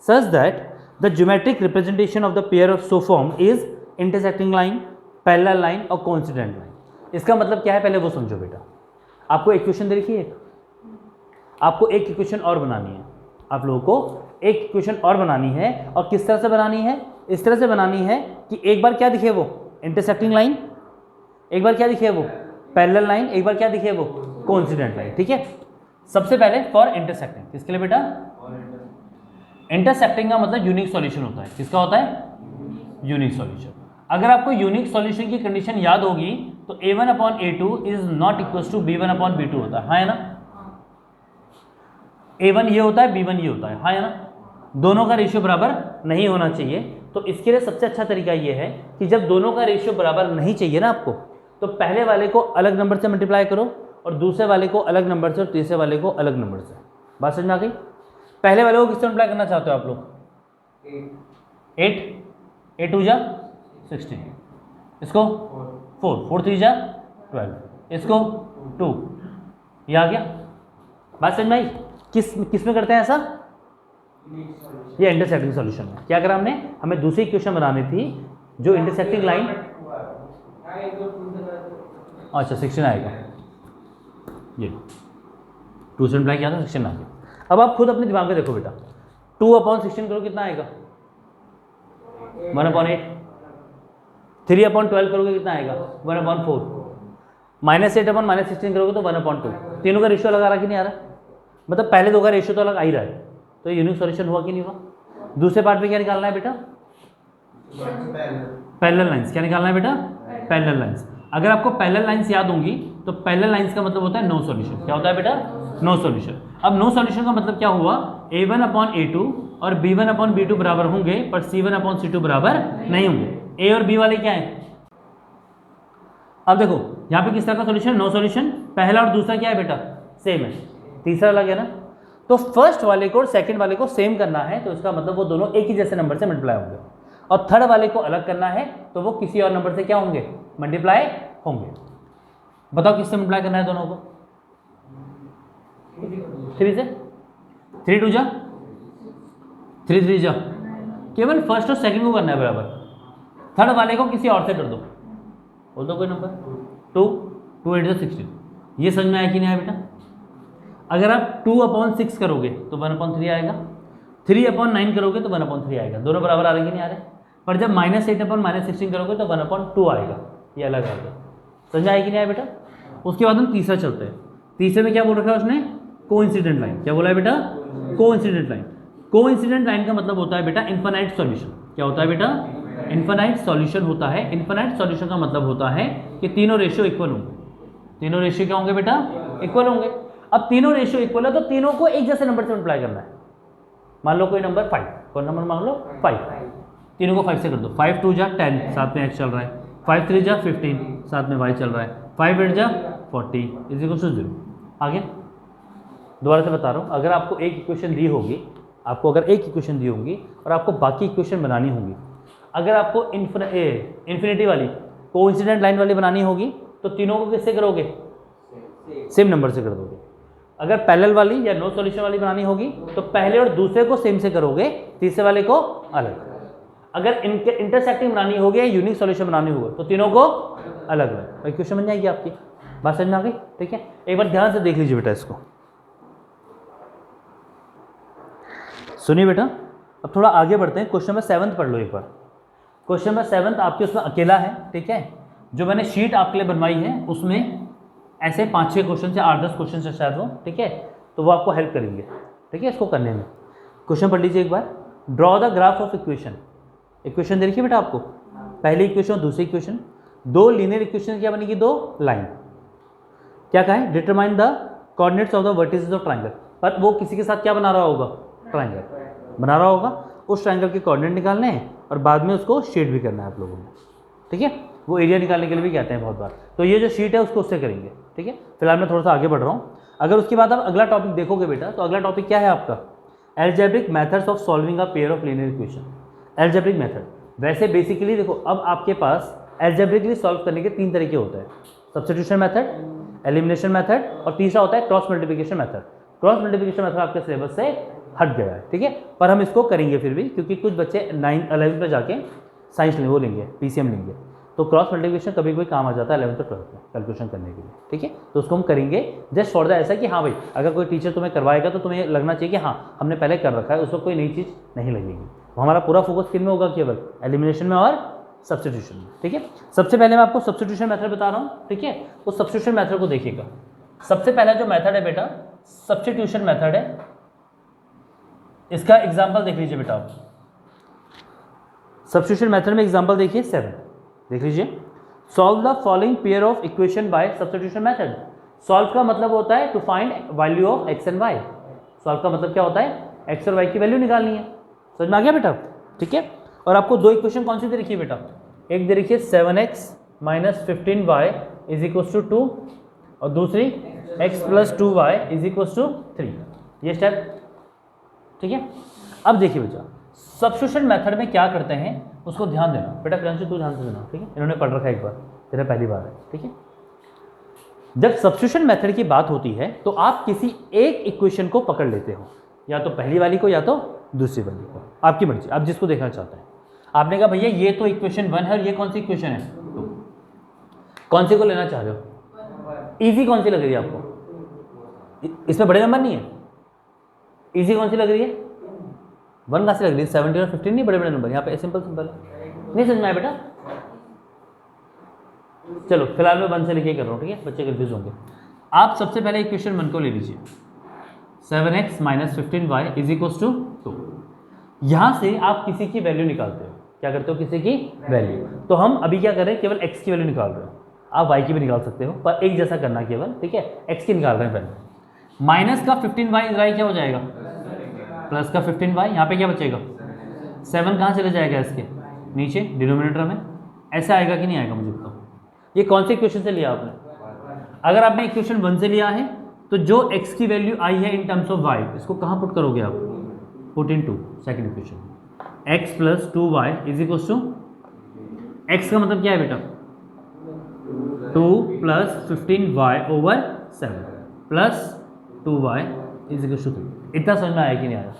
such that the geometric representation of the pair of so form is intersecting line, parallel line और coincident line. इसका मतलब क्या है पहले वो समझो बेटा। आपको इक्वेशन दे रखी है, आपको एक इक्वेशन और बनानी है, आप लोगों को एक इक्वेशन और बनानी है, और किस तरह से बनानी है, इस तरह से बनानी है कि एक बार क्या दिखे वो इंटरसेक्टिंग लाइन, एक बार क्या दिखे वो पैरेलल लाइन, एक बार क्या दिखे वो कोइंसिडेंट लाइन, ठीक है। सबसे पहले फॉर इंटरसेक्टिंग, किसके लिए बेटा, इंटरसेक्टिंग का मतलब यूनिक सॉल्यूशन होता है। किसका होता है यूनिक सॉल्यूशन। अगर आपको यूनिक सॉल्यूशन की कंडीशन याद होगी तो a1 upon a2 is not equal to b1 upon b2 होता है, हाँ है ना। a1 ये होता है, b1 ये होता है, हाँ है ना। दोनों का रेशियो बराबर नहीं होना चाहिए। तो इसके लिए सबसे अच्छा तरीका ये है कि जब दोनों का रेशियो बराबर नहीं चाहिए ना आपको, तो पहले वाले को अलग नंबर से मल्टीप्लाई करो और दूसरे वाले को अलग नंबर से और तीसरे वाले को अलग नंबर से। बात समझ में आ गई। पहले वाले को किससे मल्टीप्लाई करना चाहते हो आप लोग, 8, 8 2 जा 16, इसको 4, 4 3 जा 12, इसको 2, ये आ गया। बात समझ में आई। किस में करते हैं ऐसा, ये इंटरसेक्टिंग सॉल्यूशन में। क्या करा हमने, हमें दूसरी इक्वेशन बनानी थी जो इंटरसेक्टिंग लाइन, अच्छा 16 आएगा, ये 2 से मल्टीप्लाई किया था 16 आ गया। अब आप खुद अपने दिमाग में देखो बेटा, 2 अपॉन 16 करो कितना आएगा 1/8, 3 अपॉन 12 करोगे कितना आएगा 1/4, -8 अपॉन -16 करोगे तो 1/2। तीनों का रेशियो लगा रहा कि नहीं आ रहा, मतलब पहले दो का रेशियो तो अलग आ ही रहा है, तो यूनिक सॉल्यूशन हुआ कि नहीं हुआ। दूसरे पार्ट में क्या निकालना है बेटा, पैरेलल लाइंस। क्या निकालना है बेटा, पैरेलल लाइंस। अगर आपको पैरेलल लाइंस याद होंगी तो पैरेलल लाइंस का मतलब होता है नो सॉल्यूशन। क्या होता है बेटा, नो सॉल्यूशन। अब नो सॉल्यूशन का मतलब क्या हुआ, a1 अपॉन a2 और b1 अपॉन b2 बराबर होंगे पर c1 अपॉन c2 बराबर नहीं होंगे। a और b वाले क्या है, अब देखो यहाँ पे किस तरह का सॉल्यूशन, नो सॉल्यूशन, पहला और दूसरा क्या है बेटा, सेम है, तीसरा अलग है ना। तो फर्स्ट वाले को और सेकंड वाले को सेम करना है, तो इसका मतलब वो दोनों एक ही जैसे नंबर से मल्टीप्लाई होंगे, और थर्ड वाले को अलग करना है तो वो किसी और नंबर से क्या होंगे, मल्टीप्लाई होंगे। बताओ किससे मल्टीप्लाई करना है दोनों को, 3 से, 3 2 जा 3 3 जा, केवल फर्स्ट और सेकंड को करना है बराबर, थर्ड वाले को किसी और से कर दो, बोल दो कोई नंबर, 2 2 8 16। ये समझ में आया कि नहीं आया बेटा। अगर आप 2/6 करोगे तो 1/3 आएगा, 3/9 करोगे तो 1/3 आएगा, दोनों बराबर आ रहे कि नहीं आ रहे। पर जब -8/-16 करोगे तो 1/2 आएगा, ये अलग आ गया। समझ आया कि नहीं आया बेटा। उसके बाद हम तीसरा चलते हैं। तीसरे में क्या बोल रखा है उसने, कोइंसिडेंट लाइन। क्या बोला है बेटा, कोइंसिडेंट लाइन। कोइंसिडेंट लाइन का मतलब होता है बेटा इनफाइनाइट सॉल्यूशन। क्या होता है बेटा, इनफाइनाइट सॉल्यूशन होता है। इनफाइनाइट सॉल्यूशन का मतलब होता है कि तीनों रेशियो इक्वल होंगे, तीनों रेशियो क्या होंगे बेटा, इक्वल होंगे। अब तीनों रेशियो इक्वल है तो तीनों को एक जैसे नंबर से मल्टीप्लाई करना है। मान लो कोई नंबर 5, कोई नंबर मान लो 5, तीनों को 5 से कर दो। 5 2 जा 10, साथ में x चल रहा है, 5 3 जा 15, साथ में y चल रहा है, 5 8 जा 40 = 0। आगे दोबारा से बता रहा हूँ, अगर आपको एक इक्वेशन दी होगी, आपको अगर एक इक्वेशन दी होगी और आपको बाकी इक्वेशन बनानी होगी, अगर आपको इन्फिनिटी वाली कोइंसिडेंट लाइन वाली बनानी होगी तो तीनों को किससे करोगे, सेम नंबर से कर दोगे। अगर पैरेलल वाली या नो सॉल्यूशन वाली बनानी होगी तो पहले और दूसरे को सेम से करोगे, तीसरे वाले को अलग। अगर इंटरसेक्टिंग बनानी होगी या यूनिक सॉल्यूशन बनानी होगी तो तीनों को अलग अलग। इक्वेशन बन जाएगी आपकी, बात समझ में आ गई। ठीक है, एक बार ध्यान से देख लीजिए बेटा इसको, सुनिए बेटा। अब थोड़ा आगे बढ़ते हैं, क्वेश्चन नंबर 7 पढ़ लो एक बार। क्वेश्चन नंबर 7 आपके उसमें अकेला है, ठीक है। जो मैंने शीट आपके लिए बनवाई है उसमें ऐसे 5-6 क्वेश्चन से 8-10 क्वेश्चन से शायद वो, ठीक है, तो वो आपको हेल्प करेंगे, ठीक है, इसको करने में। क्वेश्चन पढ़ लीजिए एक बार। Draw the graph of equation. Equation देखिए बेटा आपको, पहली इक्वेशन और दूसरी इक्वेशन, दो लीनियर इक्वेशन क्या बनेगी, दो लाइन। क्या कहा है, determine the coordinates of the vertices of triangle. पर वो किसी के साथ क्या बना रहा होगा, ट्रायंगल बना रहा होगा, उस ट्रायंगल के कोऑर्डिनेट निकालने हैं और बाद में उसको शेड भी करना है आप लोगों को, ठीक है। वो एरिया निकालने के लिए भी कहते हैं बहुत बार। तो ये जो शीट है उसको उससे करेंगे, ठीक है। फिलहाल मैं थोड़ा सा आगे बढ़ रहा हूँ। अगर उसके बाद आप अगला टॉपिक देखोगे बेटा, तो अगला टॉपिक क्या है आपका, algebraic methods of solving a pair of linear equation. Algebraic method, वैसे बेसिकली देखो, अब आपके पास एल्जेब्रिकली सॉल्व करने के 3 तरीके होते हैं, सब्स्टिट्यूशन मेथड, एलिमिनेशन मेथड और तीसरा होता है cross multiplication method. Cross multiplication method आपके सिलेबस से हट गया है, ठीक है, पर हम इसको करेंगे फिर भी, क्योंकि कुछ बच्चे 9th 11th में जाके साइंस वो लेंगे, पीसीएम लेंगे, तो क्रॉस मल्टीप्लिकेशन कभी कोई काम आ जाता है 11th और 12th में कैलकुलेशन करने के लिए, ठीक है। तो उसको हम करेंगे जस्ट फॉर द ऐसा कि हाँ भाई, अगर कोई टीचर तुम्हें करवाएगा तो तुम्हें लगना चाहिए कि हाँ हमने पहले कर रखा है, उसको कोई नई चीज़ नहीं लगेगी। तो हमारा पूरा फोकस किन में होगा, केवल एलिमिनेशन में और सब्स्टिट्यूशन में, ठीक है। सबसे पहले मैं आपको सब्स्टिट्यूशन मेथड बता रहा हूँ, ठीक है। उस सब्स्टिट्यूशन मेथड को देखिएगा। सबसे पहला जो मेथड है बेटा, सब्स्टिट्यूशन मेथड है। इसका एग्जाम्पल देख लीजिए बेटा आप। सब्स्टिट्यूशन मेथड में एग्जाम्पल देखिए 7, देख लीजिए। Solve the following pair of equation by substitution method. Solve का मतलब होता है to find value of x and y. Solve का मतलब क्या होता है, एक्स और वाई की वैल्यू निकालनी है। समझ में आ गया बेटा, ठीक है। और आपको दो इक्वेशन कौन सी दे रखी है बेटा, एक दे रखी है 7x - 15y = 2 और दूसरी x + 2y = 3। ये स्टेप, ठीक है। अब देखिए बेटा, सब्स्टिट्यूशन मेथड में क्या करते हैं उसको ध्यान देना बेटा। प्रियांशु तू ध्यान से सुना, ठीक है, इन्होंने पढ़ रखा है एक बार, तेरा पहली बार है, ठीक है। जब सब्स्टिट्यूशन मेथड की बात होती है तो आप किसी एक इक्वेशन को पकड़ लेते हो, या तो पहली वाली को या तो दूसरी वाली को, आपकी मर्जी, आप जिसको देखना चाहते हैं। आपने कहा भैया ये तो इक्वेशन 1 है और ये कौन सी इक्वेशन है 2, कौन सी को लेना चाह रहे हो, इजी कौन सी लग रही है आपको, इसमें बड़े नंबर नहीं है, इजी कौन सी लग रही है, 1 कहाँ से लग रही है, 17 और 15 नहीं बड़े बड़े नंबर, यहाँ पे सिंपल सिंपल नहीं समझ में आया बेटा। चलो फिलहाल मैं 1 से लिखे कर रहा हूँ, ठीक है, बच्चे कंफ्यूज होंगे। आप सबसे पहले इक्वेशन 1 को ले लीजिए, 7x - 15y = 2। यहाँ से आप किसी की वैल्यू निकालते हो, क्या करते हो, किसी की वैल्यू। तो हम अभी क्या कर रहे हैं, केवल x की वैल्यू निकाल रहे हो, आप y की भी निकाल सकते हो, पर एक जैसा करना केवल, ठीक है। x की निकाल रहे हैं पहले, माइनस का 15y इधर क्या हो जाएगा, प्लस का 15y, यहाँ पे क्या बचेगा, 7 कहाँ चले जाएगा इसके नीचे डिनोमिनेटर में, ऐसा आएगा कि नहीं आएगा मुझे बताओ। ये कौन सी इक्वेशन से लिया आपने, अगर आपने इक्वेशन 1 से लिया है तो जो x की वैल्यू आई है इन टर्म्स ऑफ y, इसको कहाँ पुट करोगे आप? Put into second equation. x plus 2y is equal to, x का मतलब क्या है बेटा? 2 plus 15y over 7 plus 2y is equal to 3। इतना समझ में आया कि नहीं आया?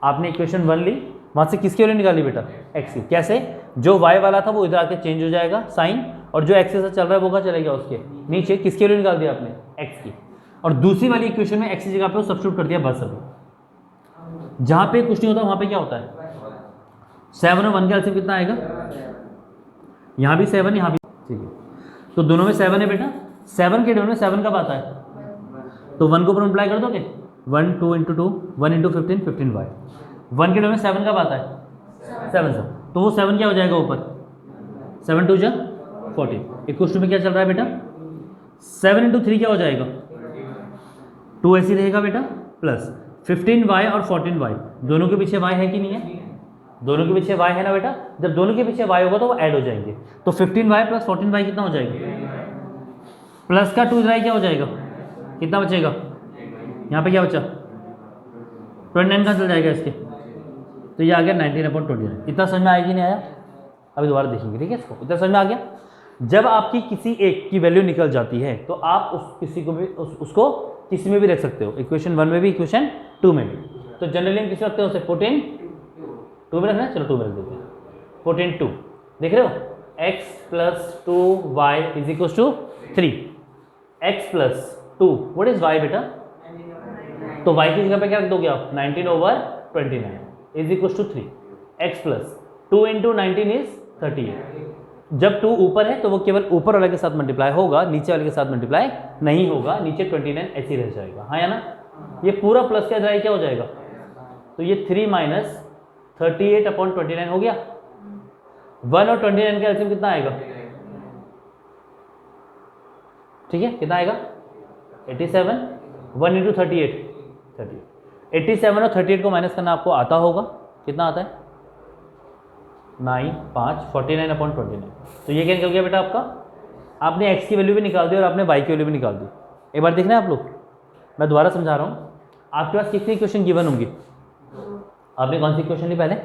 आपने इक्वेशन 1 ली, वहाँ से किसकी वैल्यू निकाली बेटा? x की। कैसे? जो y वाला था वो इधर आके चेंज हो जाएगा साइन, और जो x के साथ चल रहा है वो कहाँ चलेगा? उसके नीचे। किसकी वैल्यू निकाल दिया आपने? x की। और दूसरी वाली इक्वेशन में x की जगह पे वो सब्स्टिट्यूट कर दिया बस। अभी जहाँ पे कुछ नहीं होता वहाँ पे क्या होता है? 7 और 1 का एलसीएम कितना आएगा? यहाँ भी 7, यहाँ भी, ठीक है। तो दोनों में 7 है बेटा। 7 के डोमेन में 7 कब आता है? तो 1 को मल्टीप्लाई कर दोगे, 1 2 इंटू 2 1 इंटू 15 15y। 1 के डोमेन में 7 कब आता है? 7 से। तो वो 7 क्या हो जाएगा ऊपर? 7 2 जा 14। इक्वल टू में क्या चल रहा है बेटा? 7 इंटू 3 क्या हो जाएगा? 2 ऐसी रहेगा बेटा, प्लस 15y और 14y। दोनों के पीछे y है कि नहीं है? दोनों के पीछे y है ना बेटा। जब दोनों के पीछे y होगा तो वो ऐड हो जाएंगे। तो 15y प्लस 14y कितना हो जाएगा? प्लस का 2 क्या हो जाएगा? कितना बचेगा? यहाँ पे क्या बचा? 29 का चल जाएगा इसके, तो ये आ गया 19/29। इतना समझ में आया कि नहीं आया? अभी दोबारा देखेंगे, ठीक है इसको। इतना समझ में आ गया? जब आपकी किसी एक की वैल्यू निकल जाती है तो आप उस किसी को भी उसको किसी में भी रख सकते हो, इक्वेशन 1 में भी, इक्वेशन 2 में भी। तो जनरली हम किस रखते हैं उसे? पुट इन 2 में रखना है। चलो 2 में रख देते हैं। पुट इन 2, देख रहे हो? x plus 2y is equal to 3। x plus 2, what is y बेटा? तो y की जगह पे क्या रख दोगे आप? 19/29 is equal to 3। x plus 2 into 19 is 38। जब 2 ऊपर है तो वो केवल ऊपर वाले के साथ मल्टीप्लाई होगा, नीचे वाले के साथ मल्टीप्लाई नहीं होगा। नीचे 29 ऐसे ही रह जाएगा, हाँ या ना? ये पूरा प्लस का जाए क्या हो जाएगा? तो ये 3 माइनस 38/29 हो गया। 1 और 29 का एलसीएम कितना आएगा? ठीक है, कितना आएगा? 87। 1 इंटू 38 87 और 38 को माइनस करना आपको आता होगा। कितना आता है? 9 5 49/29। तो ये क्या निकल गया बेटा आपका? आपने x की वैल्यू भी निकाल दी और आपने y की वैल्यू भी निकाल दी। एक बार देखना है आप लोग, मैं दोबारा समझा रहा हूँ। आपके पास कितनी इक्वेशन गिवन होंगी? आपने कौन सी इक्वेशन ली पहले?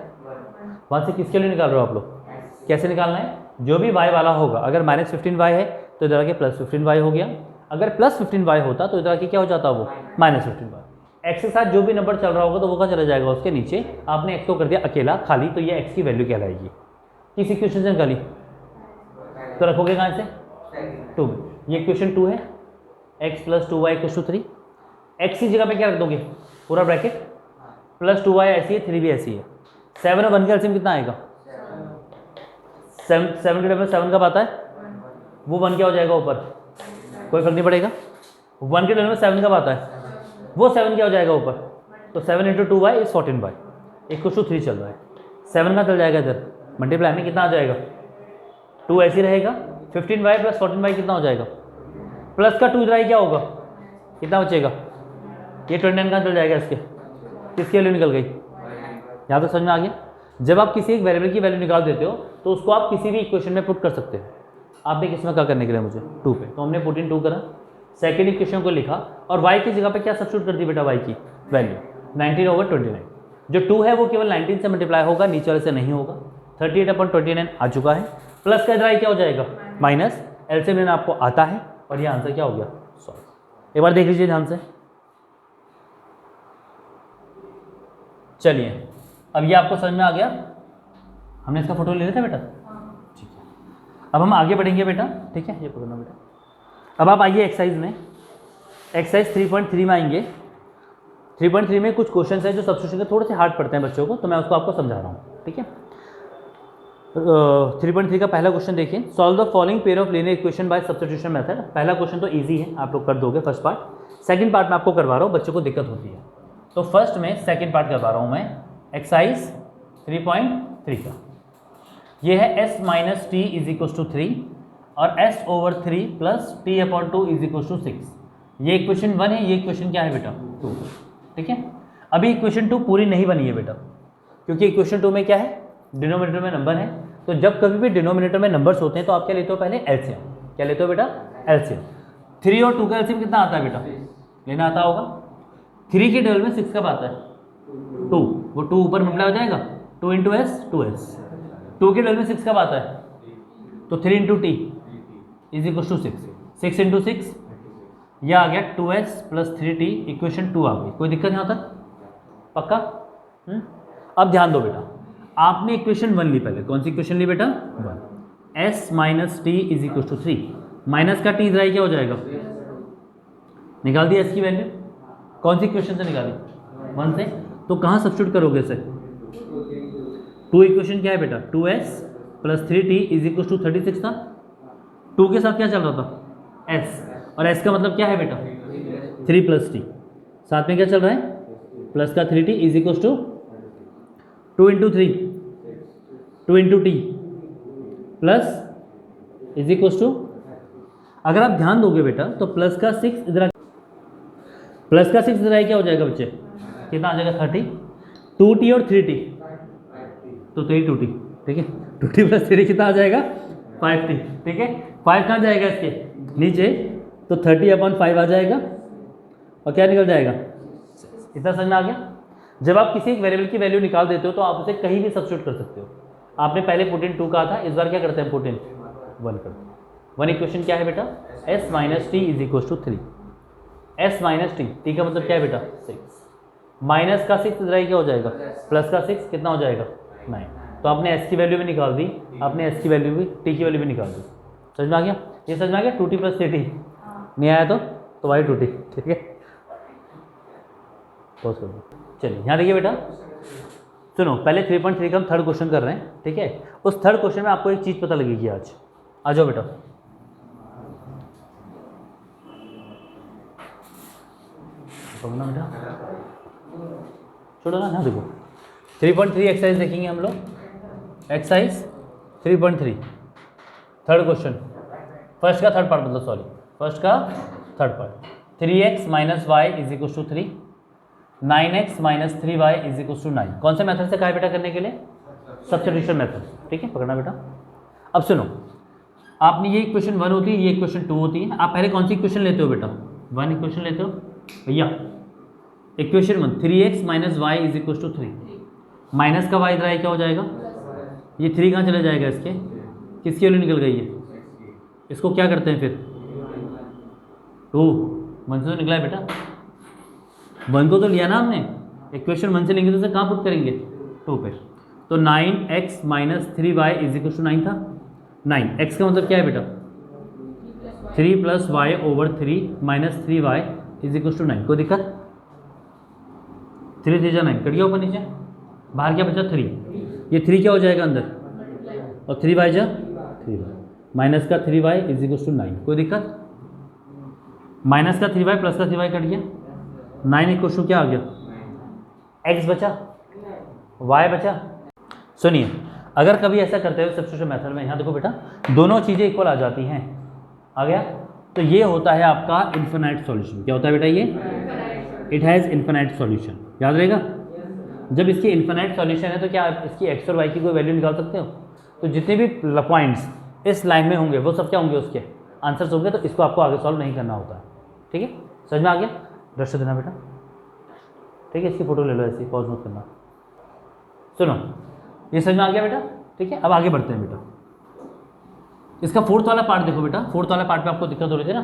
वहाँ से किसके लिए निकाल रहे हो आप लोग? कैसे निकालना है? जो भी y वाला होगा, अगर -15y है तो इधर आके +15y हो गया। अगर +15y होता तो इधर आके क्या हो जाता वो? -15y। x के साथ जो भी नंबर चल रहा होगा तो वो कहाँ चला जाएगा? उसके नीचे। आपने x को कर दिया अकेला खाली, तो ये x की वैल्यू कहलाएगी। किस इक्वेशन से निकाली? तो रखोगे कहाँ से? 2 में। ये इक्वेशन 2 है, x plus 2y equal to 3। x की जगह पे क्या रख दोगे? पूरा ब्रैकेट, प्लस 2y ऐसी है, 3 भी ऐसी है। 7 और 1 का एलसीएम कितना आएगा? 7 के डबल 7 कब आता है? वो 1 क्या हो जाएगा ऊपर? कोई फर्क नहीं पड़ेगा। 1 के डबल में 7 कब आता है? वो 7 क्या हो जाएगा ऊपर? तो 7 into 2y is 14y equal to 3 चल रहा है। 7 का चल जाएगा इधर, मल्टीप्लाई में कितना आ जाएगा? 2 ऐसे रहेगा। 15y प्लस 14y कितना हो जाएगा? प्लस का 2 इधर क्या होगा? कितना बचेगा? ये 29 का चल जाएगा इसके। किसकी वैल्यू निकल गई? यहाँ तक समझ में आ गया? जब आप किसी एक वेरिएबल की वैल्यू निकाल देते हो तो उसको आप किसी भी इक्वेशन में पुट कर सकते हो। आपने किस में क्या करने के लिए? मुझे 2 पे, तो हमने पुट इन 2 करा, सेकेंड इक्वेशन को लिखा और y की जगह पे क्या सब्स्टिट्यूट कर दी बेटा? y की वैल्यू 19/29। जो 2 है वो केवल 19 से मल्टीप्लाई होगा, नीचे वाले से नहीं होगा। 38/29 आ चुका है। प्लस का इधर क्या हो जाएगा? माइनस। एलसीएम लेना आपको आता है और ये आंसर क्या हो गया? सॉल्व। एक बार देख लीजिए ध्यान से। चलिए, अब ये आपको समझ में आ गया। हमने इसका फोटो ले लिया था बेटा, ठीक है। अब हम आगे बढ़ेंगे बेटा, ठीक है, ये पकड़ना बेटा। अब आप आइए एक्सरसाइज में, एक्सरसाइज 3.3 में आएंगे। 3.3 में कुछ क्वेश्चन है जो सब्स्टिट्यूशन के थोड़े से हार्ड पड़ते हैं बच्चों को, तो मैं उसको आपको समझा रहा हूँ, ठीक है। 3.3 का पहला क्वेश्चन देखिए, solve the following pair of linear equation by substitution method. पहला क्वेश्चन तो इजी है, आप लोग कर दोगे फर्स्ट पार्ट। सेकंड पार्ट में आपको करवा रहा हूँ, बच्चों को दिक्कत होती है, तो फर्स्ट में सेकंड पार्ट करवा रहा हूँ मैं। एक्सरसाइज 3.3 का ये है s minus t is equal to 3 और s/3 plus t/2 is equal to 6। ये इक्वेशन 1 है, ये इक्वेशन क्या है बेटा? 2, ठीक है। अभी इक्वेशन 2 पूरी नहीं बनी है बेटा, क्योंकि इक्वेशन 2 में क्या है? डिनोमिनेटर में नंबर है। तो जब कभी भी डिनोमिनेटर में नंबर्स होते हैं तो आप क्या लेते हो? पहले एलसीएम। क्या लेते हो बेटा? एलसीएम। 3 और 2 का एलसीएम कितना आता है बेटा, लेना आता होगा। 3 के टेबल में 6 कब आता है, 2, वो 2 ऊपर मल्टीप्लाई हो जाएगा, 2 इंटू एस 2s। 2 के टेबल में 6 कब आता है, तो 3 into t is equal to 6, 6 into 6 यह आ गया 2s प्लस 3t, इक्वेशन 2 आ गई। कोई दिक्कत यहाँ तक, पक्का? अब ध्यान दो बेटा, आपने इक्वेशन 1 ली पहले, कौन सी इक्वेशन ली बेटा, 1। s minus t is equal to 3, minus का टी इधर क्या हो जाएगा, निकाल दिया s की वैल्यू, कौन सी इक्वेशन से निकाली, 1 से। तो कहाँ सब्स्टिट्यूट करोगे इसे, 2 इक्वेशन क्या है बेटा, 2s plus 3t is equal to 36 था। 2 के साथ क्या चल रहा था, s, और s का मतलब क्या है बेटा, 3 प्लस टी, साथ में क्या चल रहा है, प्लस का 3t is equal to 2 into 3, 2 into t plus is equal to, अगर आप ध्यान दोगे बेटा तो प्लस का 6 इधर, प्लस का 6 इधर क्या हो जाएगा बच्चे, कितना आ जाएगा 30, 2t और 3t, तो 3 2t, ठीक है, 2t प्लस 3t कितना आ जाएगा 5t, ठीक है। 5 कहाँ जाएगा इसके नीचे, तो 30/5 आ जाएगा, और क्या निकल जाएगा, इतना समझ में आ गया। जब आप किसी एक वेरिएबल की वैल्यू निकाल देते हो तो आप उसे कहीं भी सब्स्टिट्यूट कर सकते हो। आपने पहले पुट इन 2 कहा था, इस बार क्या करते हैं, पुट इन 1 करते हैं। 1 इक्वेशन क्या है बेटा, s minus t is equal to 3, s minus t का मतलब क्या है बेटा 6, माइनस का 6 इधर क्या हो जाएगा, प्लस का 6 कितना हो जाएगा 9। तो आपने s की वैल्यू भी निकाल दी, आपने s की वैल्यू भी, t की वैल्यू भी निकाल दी। समझ में आ गया, ये समझ में आ गया, 2t प्लस 3t, नहीं आया तो भाई 2t, ठीक है। पॉज कर दो, चलिए यहाँ देखिए बेटा, सुनो, पहले 3.3 का हम थर्ड क्वेश्चन कर रहे हैं, ठीक है। उस थर्ड क्वेश्चन में आपको एक चीज़ पता लगेगी आज, आ जाओ बेटा। ना बेटा छोड़ो ना, देखो 3.3 एक्सरसाइज देखेंगे हम लोग, एक्सरसाइज 3.3 थर्ड क्वेश्चन, फर्स्ट का थर्ड पार्ट, मतलब सॉरी, फर्स्ट का third part. 3x minus y is equal to 3, 9x minus 3y is equal to 9। कौन से मेथड से कहा है बेटा करने के लिए, सब्स्टिट्यूशन मेथड, ठीक है, पकड़ना बेटा। अब सुनो, आपने ये इक्वेशन 1 होती है, ये इक्वेशन 2 होती है, आप पहले कौन सी इक्वेशन लेते हो बेटा, 1 इक्वेशन लेते हो भैया। Equation 1 3x minus y is equal to 3, minus का वाई इधर क्या हो जाएगा, ये 3 कहाँ चला जाएगा, इसके किसकी वैल्यू निकल गई है, इसको क्या करते हैं फिर 2, 1 से तो निकला है बेटा, 1 को तो लिया ना हमने, इक्वेशन 1 से लेंगे तो उसे कहाँ पुट करेंगे 2 पे। तो 9x minus 3y is equal to 9 था, 9x का मतलब क्या है बेटा 3 plus y over 3 minus 3y is equal to 9। कोई दिक्कत, 3 3 9 कट गया ऊपर नीचे, बाहर क्या बचा 3, ये 3 क्या हो जाएगा अंदर, और 3y जा 3y, माइनस का 3y इज इक्वल टू 9। कोई दिक्कत, माइनस का 3y प्लस का 3y कट गया, 9 इक्वल टू क्या आ गया, x बचा, y बचा। सुनिए, अगर कभी ऐसा करते हो सब्स्टिट्यूशन मेथड में, यहाँ देखो बेटा दोनों चीज़ें इक्वल आ जाती हैं, आ गया, तो ये होता है आपका इन्फिनाइट सॉल्यूशन। क्या होता है बेटा, ये इट हैज़ इन्फिनाइट सॉल्यूशन, याद रहेगा। जब इसकी इन्फिनाइट सॉल्यूशन है तो क्या आप इसकी x और y की कोई वैल्यू निकाल सकते हो, तो जितने भी पॉइंट्स इस लाइन में होंगे वो सब क्या होंगे, उसके आंसर्स होंगे, तो इसको आपको आगे सॉल्व नहीं करना होता है, ठीक है। समझ में आ गया, दृश्य देना बेटा, ठीक है, इसकी फोटो ले लो, ऐसी पॉज मत करना। सुनो, ये समझ में आ गया बेटा, ठीक है। अब आगे बढ़ते हैं बेटा, इसका फोर्थ वाला पार्ट देखो बेटा, फोर्थ वाला पार्ट पे आपको दिक्कत हो रही थी ना,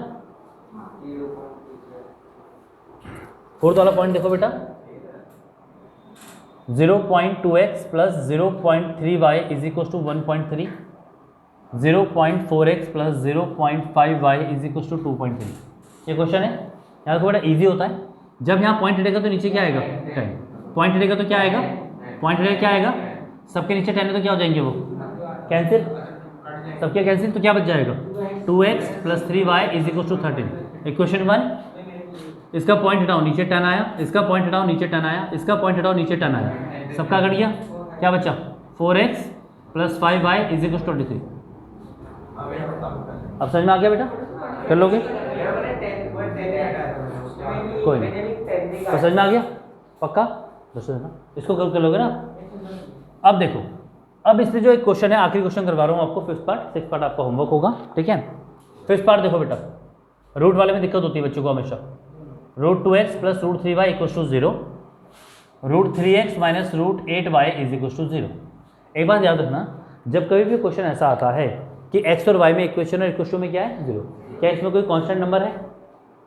फोर्थ वाला पॉइंट देखो बेटा, 0.2x plus 0.3y is equal to 1.3, 0.4x plus 0.5y is equal to 2.3। ये क्वेश्चन है, यहाँ देखो बेटा इजी होता है, जब यहाँ पॉइंट हटेगा तो नीचे क्या आएगा 10, पॉइंट हटेगा तो क्या आएगा, पॉइंट हटेगा क्या आएगा, सबके नीचे 10 है तो क्या हो जाएंगे वो कैंसिल, सबके कैंसिल, तो क्या बच जाएगा 2x plus 3y is equal to 13। Equation 1, इसका पॉइंट हटाओ नीचे 10 आया, इसका पॉइंट हटाओ नीचे 10 आया, इसका पॉइंट हटाओ नीचे 10 आया, सबका कट गया, क्या बचा 4x plus 5y is equal to 23। अब समझ में आ गया बेटा, कर लोगे, कोई नहीं, तो समझ में आ गया पक्का, इसको कर लोगे ना। अब देखो, अब इसमें जो एक क्वेश्चन है, आखिरी क्वेश्चन करवा रहा हूँ आपको, फिफ्थ पार्ट, सिक्स पार्ट आपका होमवर्क होगा, ठीक है। फिफ्थ पार्ट देखो बेटा, रूट वाले में दिक्कत होती है बच्चों को हमेशा। Root 2x plus root 3y equal to 0, root 3x minus root 8y is equal to 0। एक बात याद रखना, जब कभी भी क्वेश्चन ऐसा आता है कि x और y में इक्वेशन और इक्वेशन में क्या है 0, क्या इसमें कोई कांस्टेंट नंबर है?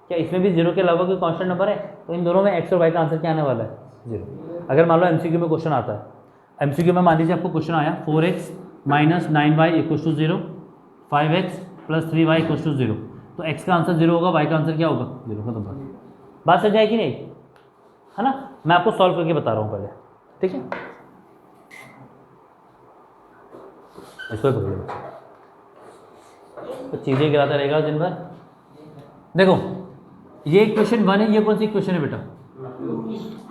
क्या इसमें भी 0 के अलावा कोई कांस्टेंट नंबर है? तो इन दोनों में x और y का आंसर क्या आने वाला है? 0। अगर मान लो MCQ में क्वेश्चन आता है, MCQ में मान लीजिए आपको क्वेश्चन आया 4x minus 9y equal to 0, 5x plus 3y equal to 0, तो x का आंसर 0 होगा, y का आंसर क्या होगा? 0। खत्म बात समझ आएगी नहीं, है ना? मैं आपको सॉल्व करके बता रहा हूँ पहले, ठीक है? इसको पकड़ लो, तो चीज़ें गिराता रहेगा दिन भर। देखो ये क्वेश्चन 1 है, ये कौन सी क्वेश्चन है बेटा?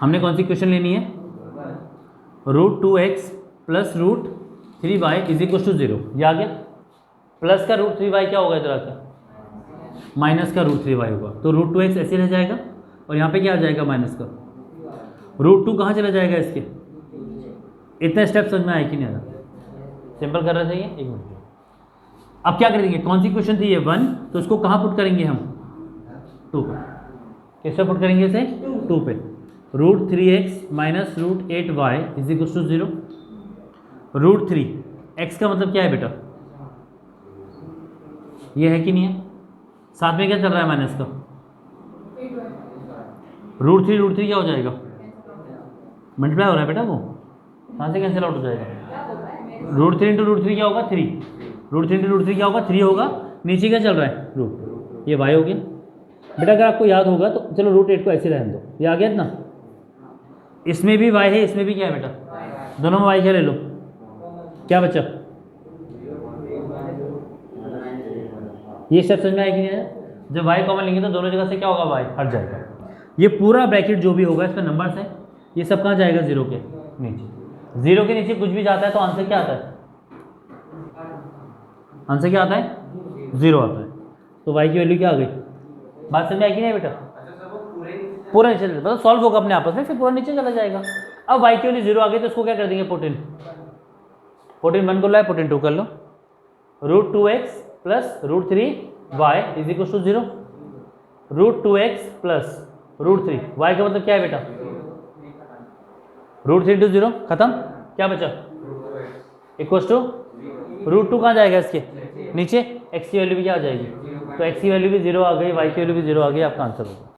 हमने कौन सी क्वेश्चन लेनी है? Root 2x plus root 3y is equal to 0। ये आ गया। प्लस का रूट 3y क्या होगा इधर आकर? माइनस का रूट 3y होगा, तो रूट 2x ऐसे रह जाएगा और यहाँ पे क्या आ जाएगा? माइनस का रूट 2 कहाँ चला जाएगा इसके? इतना स्टेप समझ में आया कि नहीं आया? सिंपल कर रहे थे ये, एक मिनट। अब क्या करेंगे? कौन सी क्वेश्चन थी ये? 1, तो इसको कहाँ पुट करेंगे हम? 2 पे। किससे पुट करेंगे इसे? 2 पे। Root 3x minus root 8y is equal to 0। Root 3 x का मतलब क्या है बेटा? ये है कि नहीं है? साथ में क्या चल रहा है? माइनस का रूट 3 क्या हो जाएगा? मल्टीप्लाई हो रहा है बेटा, वो कहाँ से कैंसिल आउट हो जाएगा? रूट 3 इंटू रूट 3 क्या होगा? 3। रूट 3 इंटू रूट 3 क्या होगा? 3 होगा। नीचे क्या चल रहा है? रूट, ये y हो गया बेटा। अगर आपको याद होगा तो चलो रूट 8 को ऐसे रहने दो, ये आ गया ना। इसमें भी y है, इसमें भी क्या है बेटा? दोनों में y क्या ले लो? क्या बचा? ये सब समझ में आया कि नहीं आया? जब y कॉमन लेंगे तो दोनों जगह से क्या होगा? y हट जाएगा। ये पूरा ब्रैकेट जो भी होगा इसमें नंबर्स है, ये सब कहाँ जाएगा? 0 के नीचे। 0 के नीचे कुछ भी जाता है तो आंसर क्या आता है? आंसर क्या आता है? 0 आता है। तो y की वैल्यू क्या आ गई? बात समझ में आई कि नहीं बेटा? पूरा नीचे मतलब सॉल्व होगा अपने आपस में, फिर पूरा नीचे चला जाएगा। अब y की वैल्यू 0 आ गई तो इसको क्या कर देंगे? पुटिन 1 को लाए, पुटिन 2 कर लो। Root 2x plus root 3y is equal to 0। Root 2x plus root 3 y का मतलब क्या है बेटा? रूट 3 इंटू 0, खत्म। क्या बचा? इक्वल टू रूट 2 कहाँ जाएगा? इसके नीचे। x की वैल्यू भी क्या आ जाएगी? तो x की वैल्यू भी 0 आ गई, y की वैल्यू भी 0 आ गई, आपका आंसर होगा।